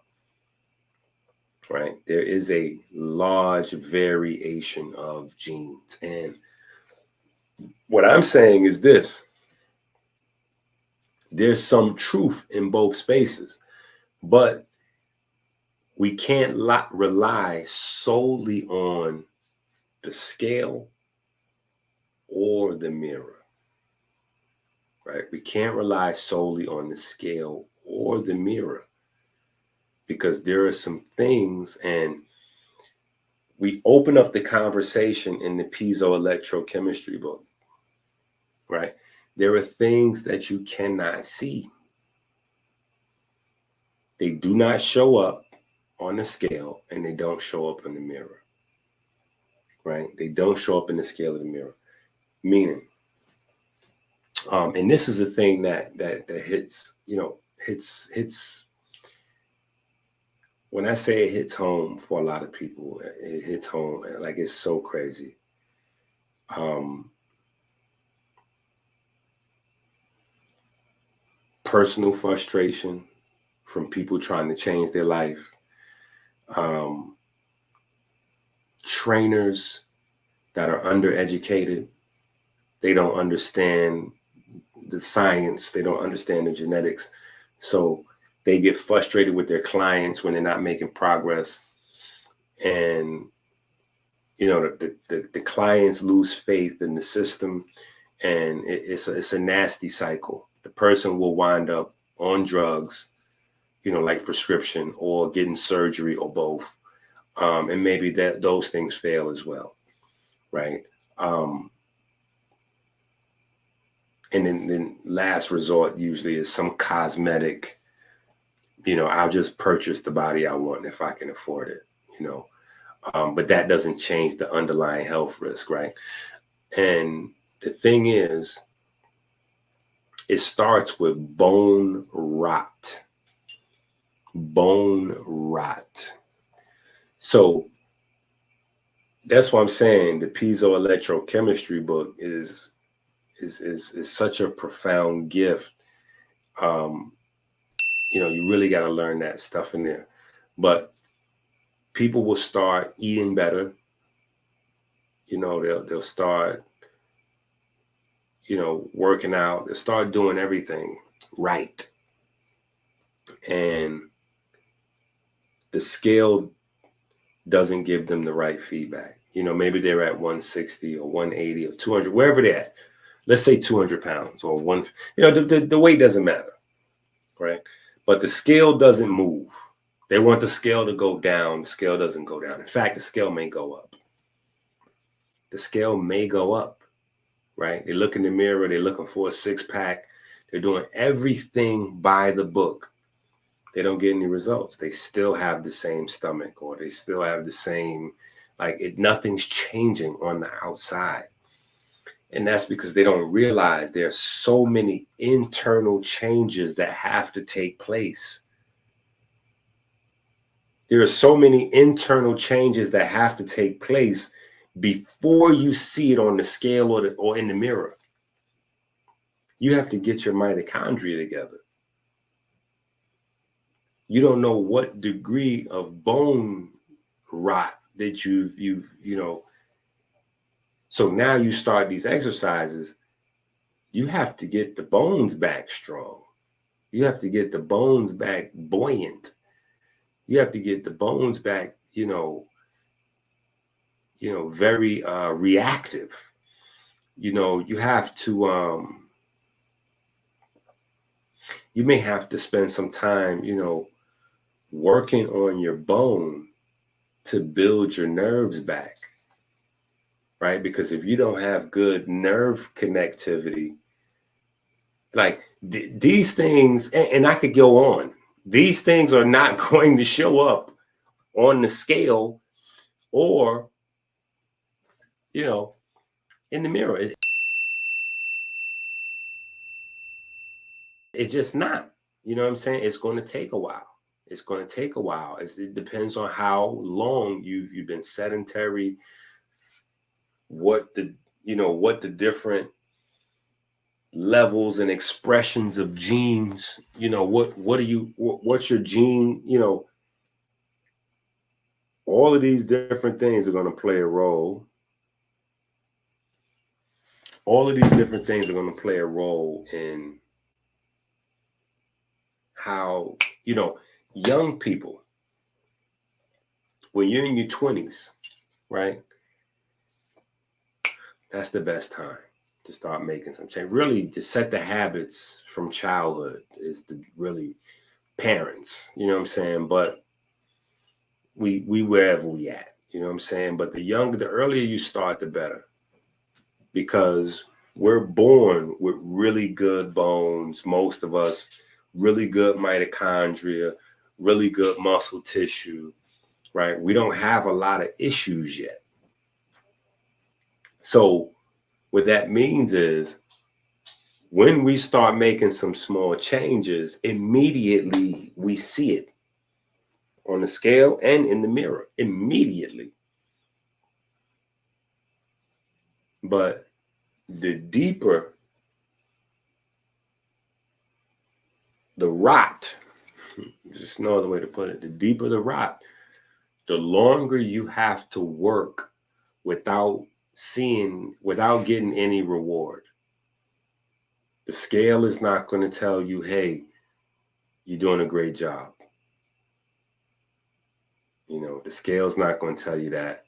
right? There is a large variation of genes. And what I'm saying is this: there's some truth in both spaces, but we can't rely solely on the scale or the mirror, right? We can't rely solely on the scale or the mirror, because there are some things, and we open up the conversation in the piezoelectrochemistry book, right? There are things that you cannot see. They do not show up on the scale, and they don't show up in the mirror, right? They don't show up in the scale of the mirror. Meaning, and this is the thing that hits, hits. When I say it hits home for a lot of people, it hits home, like it's so crazy. Personal frustration from people trying to change their life. Trainers that are undereducated. They don't understand the science. They don't understand the genetics. So they get frustrated with their clients when they're not making progress. And, the clients lose faith in the system, and it's a nasty cycle. The person will wind up on drugs, like prescription, or getting surgery, or both. And maybe those things fail as well, right? And then last resort usually is some cosmetic, I'll just purchase the body I want if I can afford it, but that doesn't change the underlying health risk, right? And the thing is, it starts with bone rot. Bone rot. So that's what I'm saying. The piezoelectrochemistry book is such a profound gift. You really got to learn that stuff in there. But people will start eating better. They'll start, working out. They'll start doing everything right. And the scale doesn't give them the right feedback. Maybe they're at 160 or 180 or 200, wherever they're at. Let's say 200 pounds or one, the weight doesn't matter, right? But the scale doesn't move. They want the scale to go down. The scale doesn't go down. In fact, the scale may go up. The scale may go up, right? They look in the mirror. They're looking for a six-pack. They're doing everything by the book. They don't get any results. They still have the same stomach, or they still have the same, nothing's changing on the outside. And that's because they don't realize there are so many internal changes that have to take place. There are so many internal changes that have to take place before you see it on the scale or in the mirror. You have to get your mitochondria together. You don't know what degree of bone rot that you've. So now you start these exercises. You have to get the bones back strong. You have to get the bones back buoyant. You have to get the bones back, very reactive. You have to, you may have to spend some time, working on your bone to build your nerves back, right? Because if you don't have good nerve connectivity, these things, and I could go on, these things are not going to show up on the scale or, in the mirror. It's just not, you know what I'm saying? It's going to take a while. It's going to take a while. It depends on how long you've been sedentary, what the different levels and expressions of genes, what's your gene, All of these different things are going to play a role. All of these different things are going to play a role in how, young people, when you're in your 20s, right? That's the best time to start making some change. Really, to set the habits from childhood is the really parents, you know what I'm saying? But we wherever we at, you know what I'm saying? But the earlier you start, the better. Because we're born with really good bones, most of us, really good mitochondria, really good muscle tissue, right? We don't have a lot of issues yet. So what that means is when we start making some small changes, immediately we see it on the scale and in the mirror, immediately. But the deeper the rot, just no other way to put it, the deeper the rot, the longer you have to work without getting any reward. The scale is not going to tell you, hey, you're doing a great job. The scale's not going to tell you that.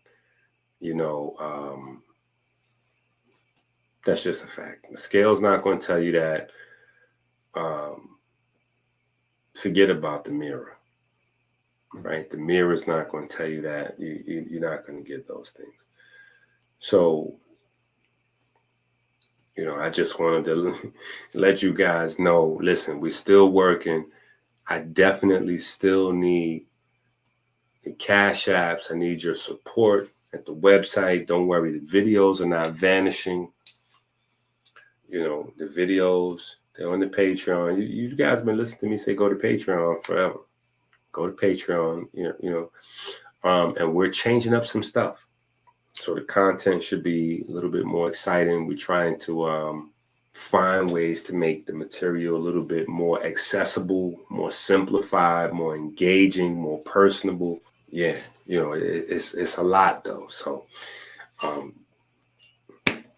That's just a fact. The scale's not going to tell you that. Forget about the mirror, right? The mirror is not going to tell you that. You're not going to get those things. So, I just wanted to let you guys know, listen, we're still working. I definitely still need the Cash Apps. I need your support at the website. Don't worry, the videos are not vanishing. The videos, they're on the Patreon. You guys been listening to me say go to Patreon forever. Go to Patreon, and we're changing up some stuff. So the content should be a little bit more exciting. We're trying to find ways to make the material a little bit more accessible, more simplified, more engaging, more personable. Yeah, it's a lot though. So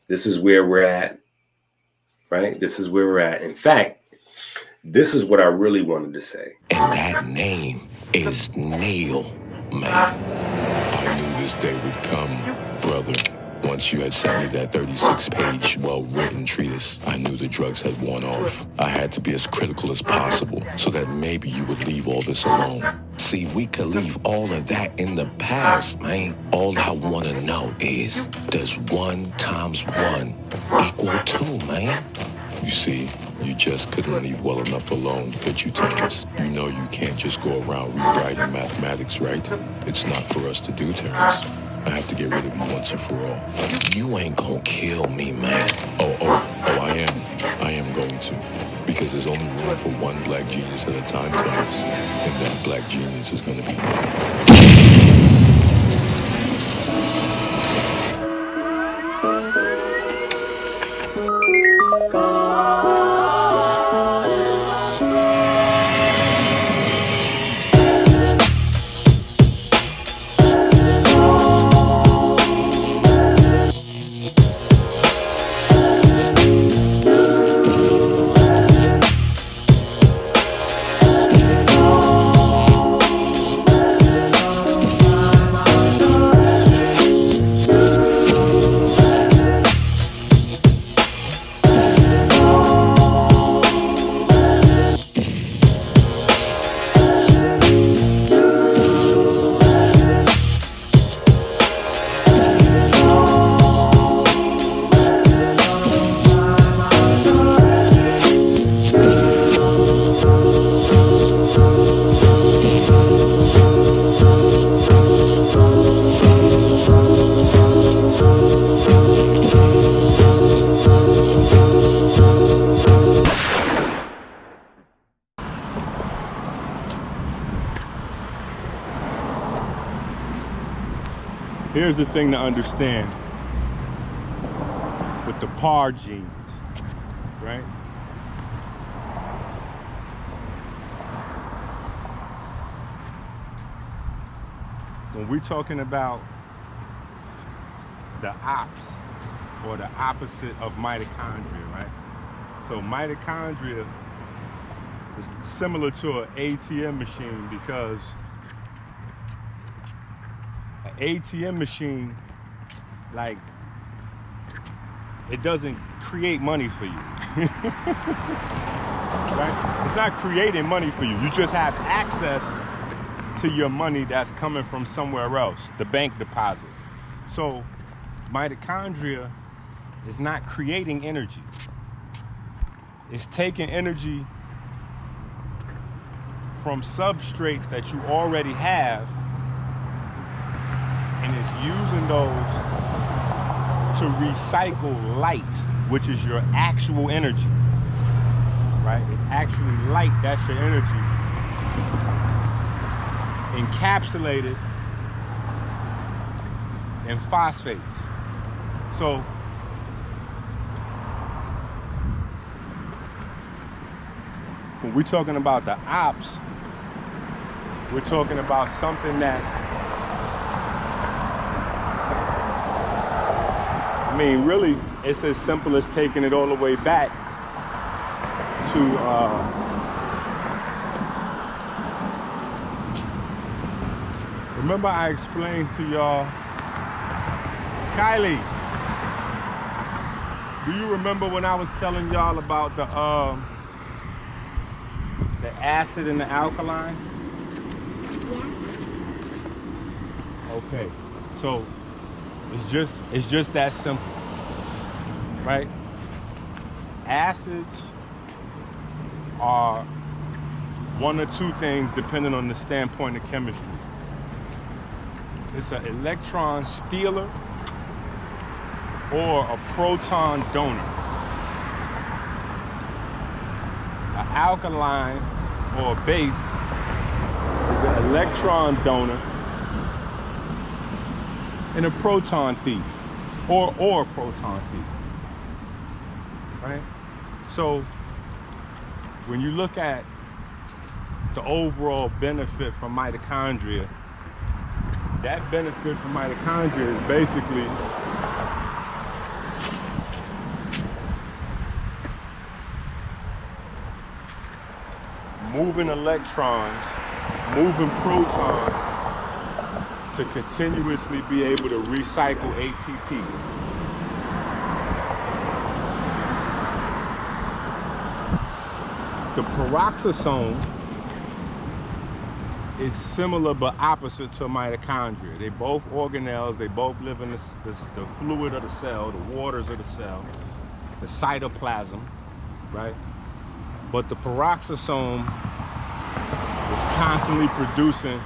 this is where we're at, right? This is where we're at. In fact, this is what I really wanted to say. And that name is Nail, man. I knew this day would come, brother. Once you had sent me that 36-page, well-written treatise, I knew the drugs had worn off. I had to be as critical as possible so that maybe you would leave all this alone. See, we could leave all of that in the past, man. All I want to know is, does 1 times 1 equal 2, man? You see, you just couldn't leave well enough alone, could you, Terrence? You know you can't just go around rewriting mathematics, right? It's not for us to do, Terrence. I have to get rid of you once and for all. You ain't gonna kill me, man. Oh, I am going to. Because there's only room for one black genius at a time, Terrence. And that black genius is gonna be... Here's the thing to understand with the PAR genes, right? when we're talking about the ops, or the opposite of mitochondria, right? So mitochondria is similar to an ATM machine, because an ATM machine, like, it doesn't create money for you. Right? It's not creating money for you. You just have access to your money that's coming from somewhere else, the bank deposit. So mitochondria is not creating energy. It's taking energy from substrates that you already have, and it's using those to recycle light, which is your actual energy, right? It's actually light, that's your energy, encapsulated in phosphates. So when we're talking about the ops, we're talking about something that's, I mean, really, it's as simple as taking it all the way back to remember I explained to y'all, Kylie, do you remember when I was telling y'all about the acid and the alkaline? Yeah. Okay, so it's just that simple, right? Acids are one or two things depending on the standpoint of chemistry. It's an electron stealer or a proton donor. An alkaline or a base is an electron donor and a proton thief, or a proton thief, right? So when you look at the overall benefit from mitochondria, that benefit from mitochondria is basically moving electrons, moving protons to continuously be able to recycle ATP. The peroxisome is similar but opposite to mitochondria. They both organelles, they both live in the fluid of the cell, the waters of the cell, the cytoplasm, right? But the peroxisome is constantly producing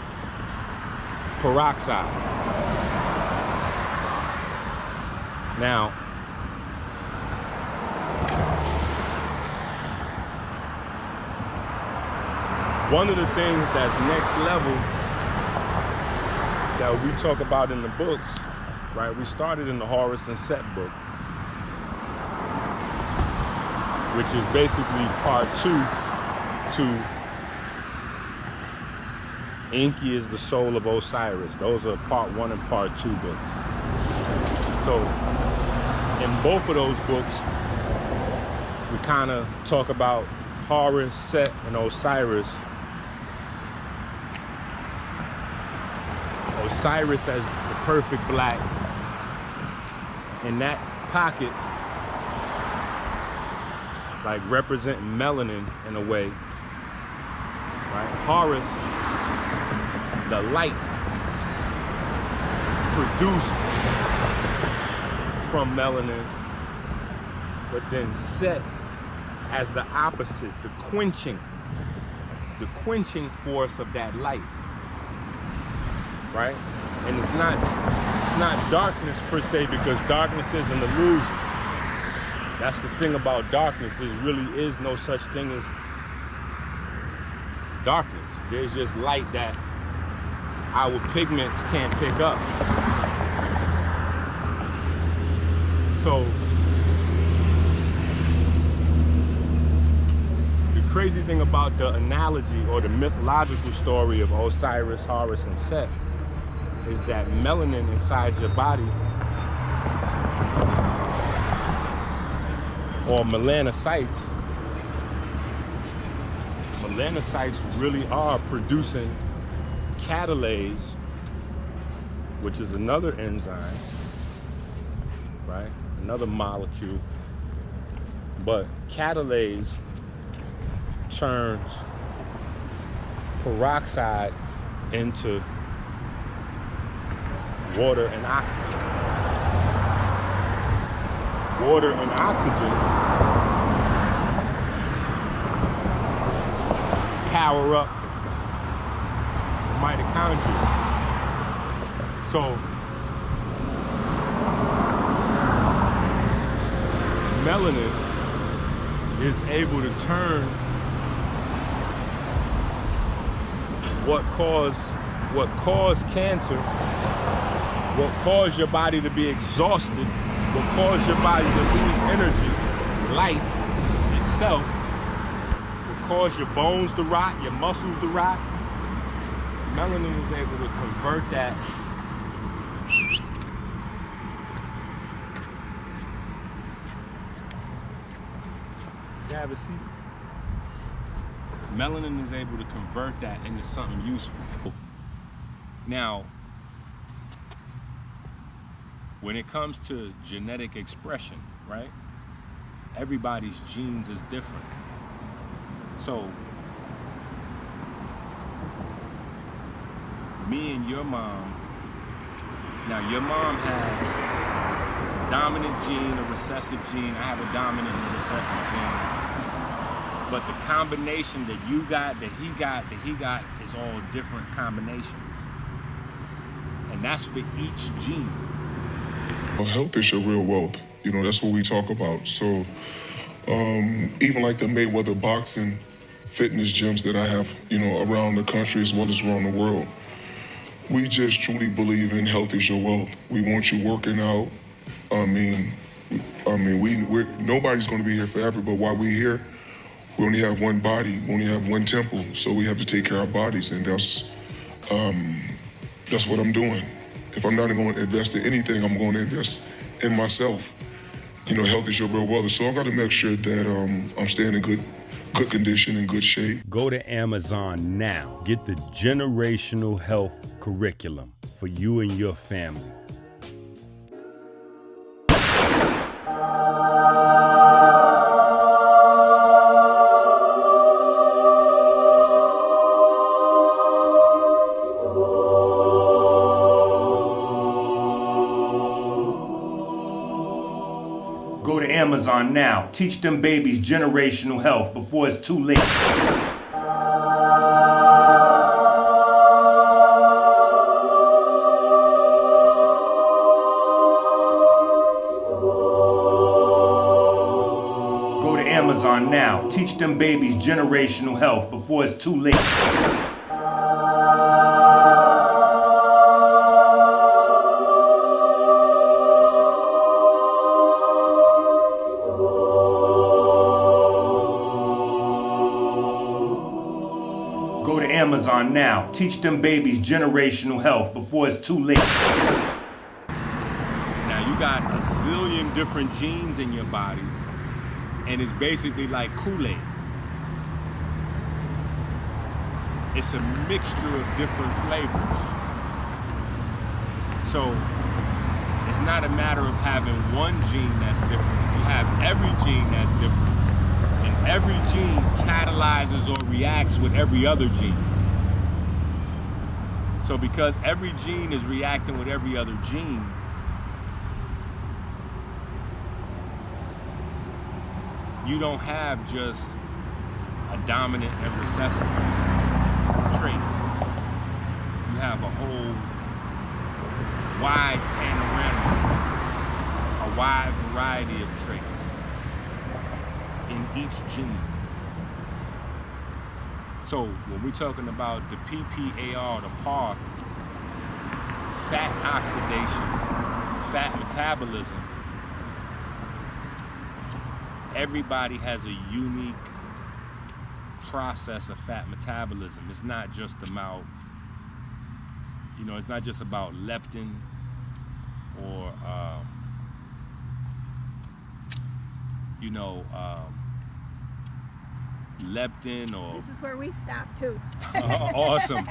peroxide. Now, one of the things that's next level that we talk about in the books, right? We started in the Horus and Set book, which is basically part 2 to EnQi is the soul of Osiris. Those are part 1 and part 2 books. So in both of those books, we kind of talk about Horus, Set, and Osiris. Osiris as the perfect black. In that pocket, like representing melanin in a way, right? Horus, the light produced from melanin, but then Set as the opposite, the quenching force of that light, right? And it's not darkness per se, because darkness is an illusion. That's the thing about darkness. There really is no such thing as darkness. There's just light that our pigments can't pick up. So the crazy thing about the analogy or the mythological story of Osiris, Horus, and Set is that melanin inside your body, or melanocytes really are producing catalase, which is another enzyme, right? Another molecule. But catalase turns peroxide into water and oxygen. Water and oxygen power up the mitochondria. So melanin is able to turn what caused cancer, what caused your body to be exhausted, what caused your body to lose energy, life itself, what caused your bones to rot, your muscles to rot. Melanin is able to convert that have a seat. Melanin is able to convert that into something useful. Now, when it comes to genetic expression, right? Everybody's genes is different. So, me and your mom, now your mom has dominant gene, a recessive gene. I have a dominant and a recessive gene. But the combination that you got, that he got is all different combinations. And that's for each gene. Well, health is your real wealth. You know, that's what we talk about. So even like the Mayweather boxing fitness gyms that I have, you know, around the country as well as around the world, we just truly believe in health is your wealth. We want you working out. We're nobody's going to be here forever, but while we're here, we only have one body, we only have one temple, so we have to take care of our bodies, and that's what I'm doing. If I'm not going to invest in anything, I'm going to invest in myself. You know, health is your real wealth, so I got to make sure that I'm staying in good condition, in good shape. Go to Amazon now. Get the generational health curriculum for you and your family. Go to Amazon now. Teach them babies generational health before it's too late. Go to Amazon now. Teach them babies generational health before it's too late. Go to Amazon now. Teach them babies generational health before it's too late. Now you got a zillion different genes in your body, and it's basically like Kool-Aid. It's a mixture of different flavors. So it's not a matter of having one gene that's different. You have every gene that's different. And every gene catalyzes or reacts with every other gene. So because every gene is reacting with every other gene, you don't have just a dominant and recessive trait. You have a whole wide panorama, a wide variety of traits in each gene. So when we're talking about the PPAR, the PAR, fat oxidation, fat metabolism, everybody has a unique process of fat metabolism. It's not just about You know, it's not just about leptin or, you know, leptin or... This is where we stop too. Awesome.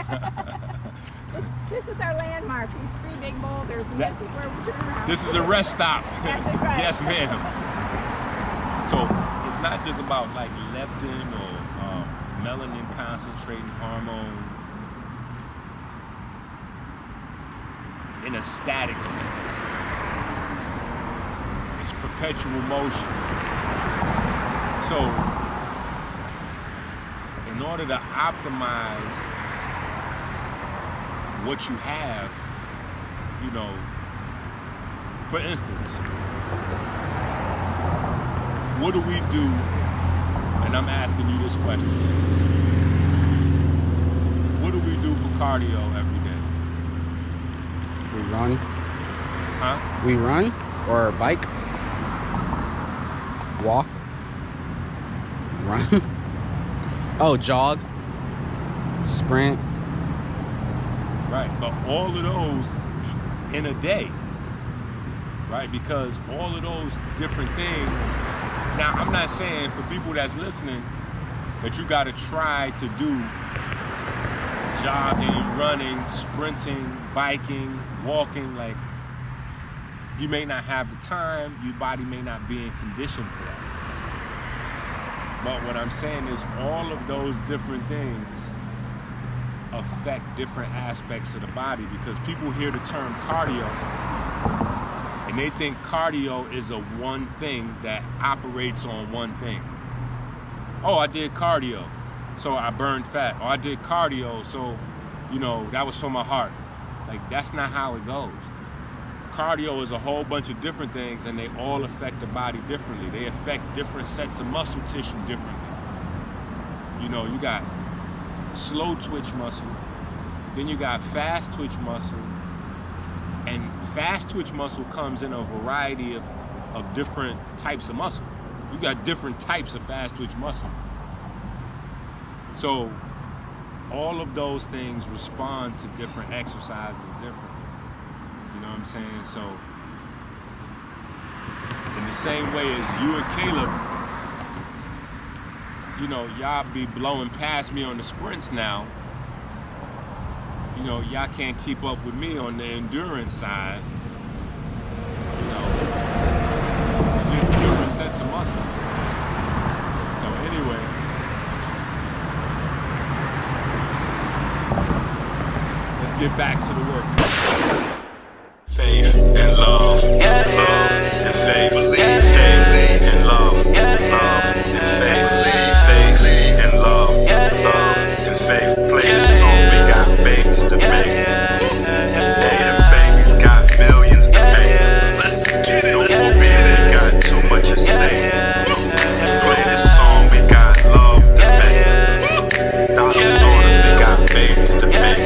This is our landmark, these three big boulders, and this is where we turn around. This is a rest stop. That's right. Yes, ma'am. So it's not just about like leptin or melanin concentrating hormone in a static sense. It's perpetual motion. So in order to optimize what you have, you know, for instance, what do we do? And I'm asking you this question. What do we do for cardio every day? We run. Huh? We run or bike. Walk. Run. Oh, jog. Sprint. Right, but all of those in a day, right? Because all of those different things. Now, I'm not saying for people that's listening that you got to try to do jogging, running, sprinting, biking, walking. Like, you may not have the time, your body may not be in condition for that. But what I'm saying is all of those different things affect different aspects of the body, because people hear the term cardio and they think cardio is a one thing that operates on one thing. Oh, I did cardio, so I burned fat. Or I did cardio, so, you know, that was for my heart. Like, that's not how it goes. Cardio is a whole bunch of different things, and they all affect the body differently. They affect different sets of muscle tissue differently. You know, you got slow twitch muscle, then you got fast twitch muscle, and fast twitch muscle comes in a variety of different types of muscle. You got different types of fast twitch muscle. So all of those things respond to different exercises differently. You know what I'm saying? So in the same way as you and Caleb, you know, y'all be blowing past me on the sprints now. You know, y'all can't keep up with me on the endurance side. You know, just different sets of muscle. So anyway, let's get back to the work. Faith and love, love and faith, believe, faith and love, love and faith, believe, faith and love, love and faith. Play this song, we got babies to make. Hey, the babies got millions to make. Let's get it. Don't forget it, got too much at stake. Play this song, we got love to make. Doctor's orders, we got babies to make.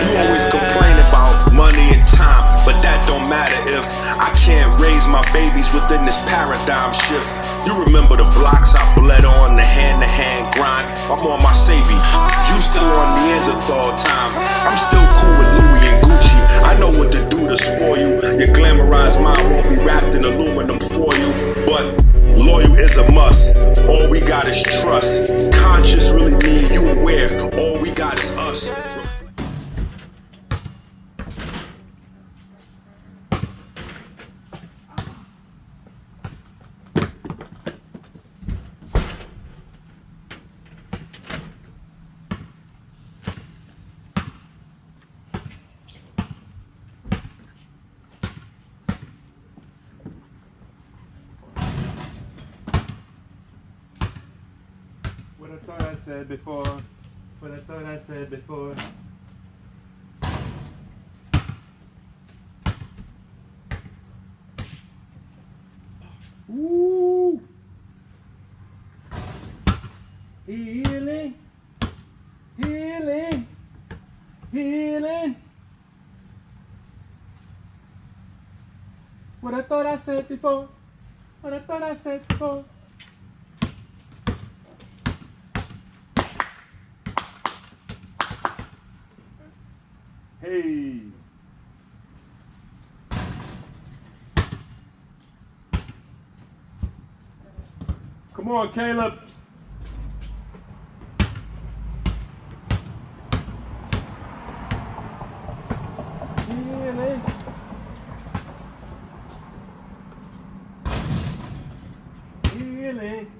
You always complain about money and time, but that don't matter if I can't raise my babies within this paradigm shift. You remember the blocks I bled on, the hand-to-hand grind. I'm on my Sabi, you still on Neanderthal time. I'm still cool with Louis and Gucci. I know what to do to spoil you. Your glamorized mind won't be wrapped in aluminum for you, but loyal is a must. All we got is trust. Conscious really mean you aware. All we got is us. What I thought I said before. What I thought I said before. Woo! Healing, healing, healing. What I thought I said before. What I thought I said before. Hey. Come on, Caleb. Healing. Healing.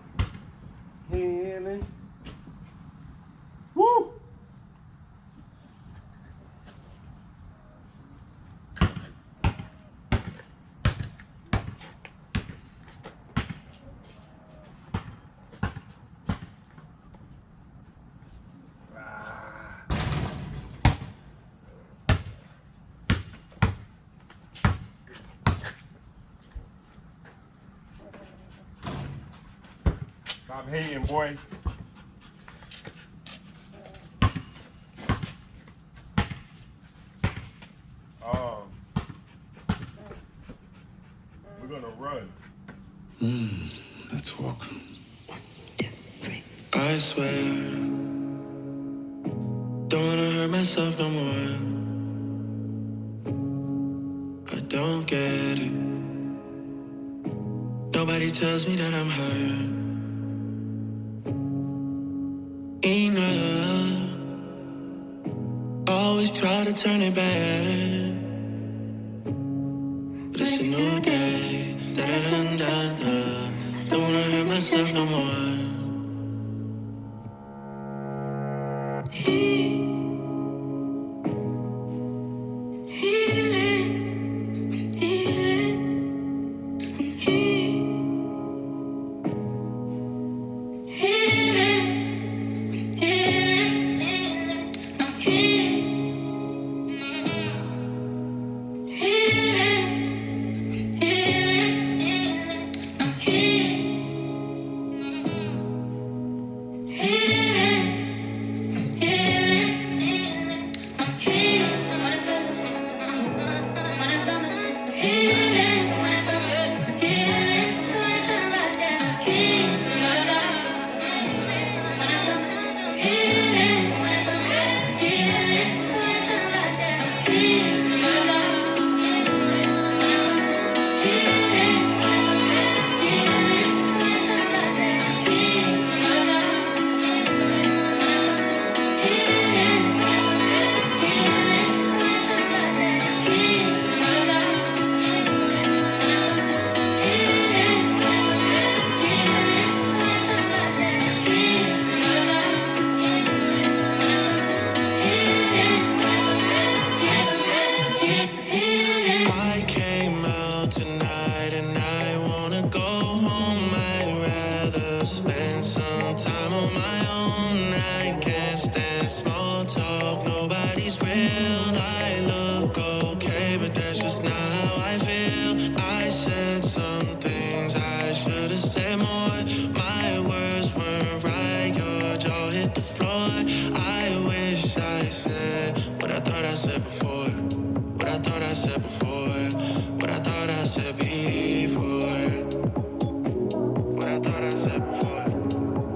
Healing. Woo! Stop hating, boy. We're gonna run. Let's walk. I swear, don't wanna hurt myself no more. I don't get it. Nobody tells me that I'm hurt enough. Always try to turn it back, but it's a new day. Da-da-dun-dun-dun. Don't wanna hurt myself no more. I came out tonight and I wanna go home. I'd rather spend some time on my own. I can't stand small talk, nobody's real. I look okay, but that's just not how I feel. I said some things I should have said more. My words weren't right, your jaw hit the floor. I wish I said what I thought I said before. What I thought I said before. What I thought I said before. What I thought I said before.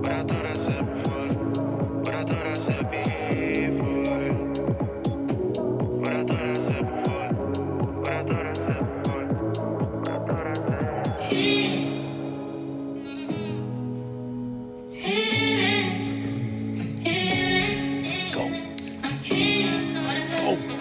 What I thought I said before. What I thought I said before. What I thought I said before. What I thought I said before. What I thought I said. Let's go. Let's go.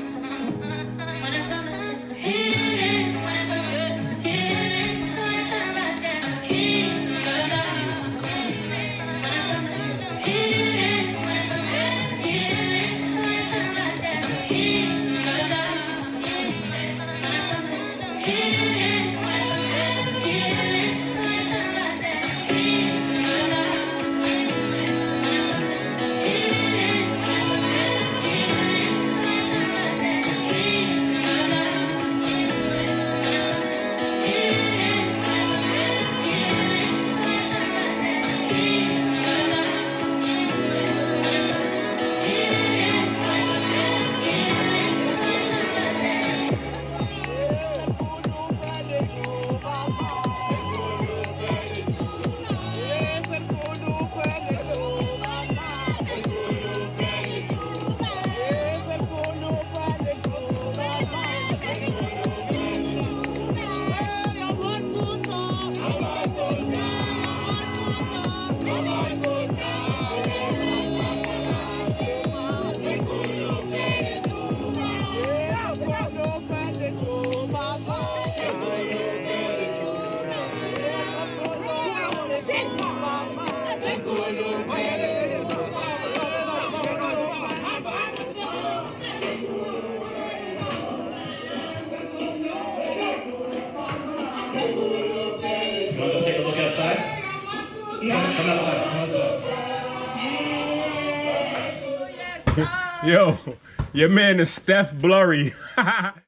want to go take a look outside? Yeah. Come outside. Come outside. Yo, your man is Steph Blurry.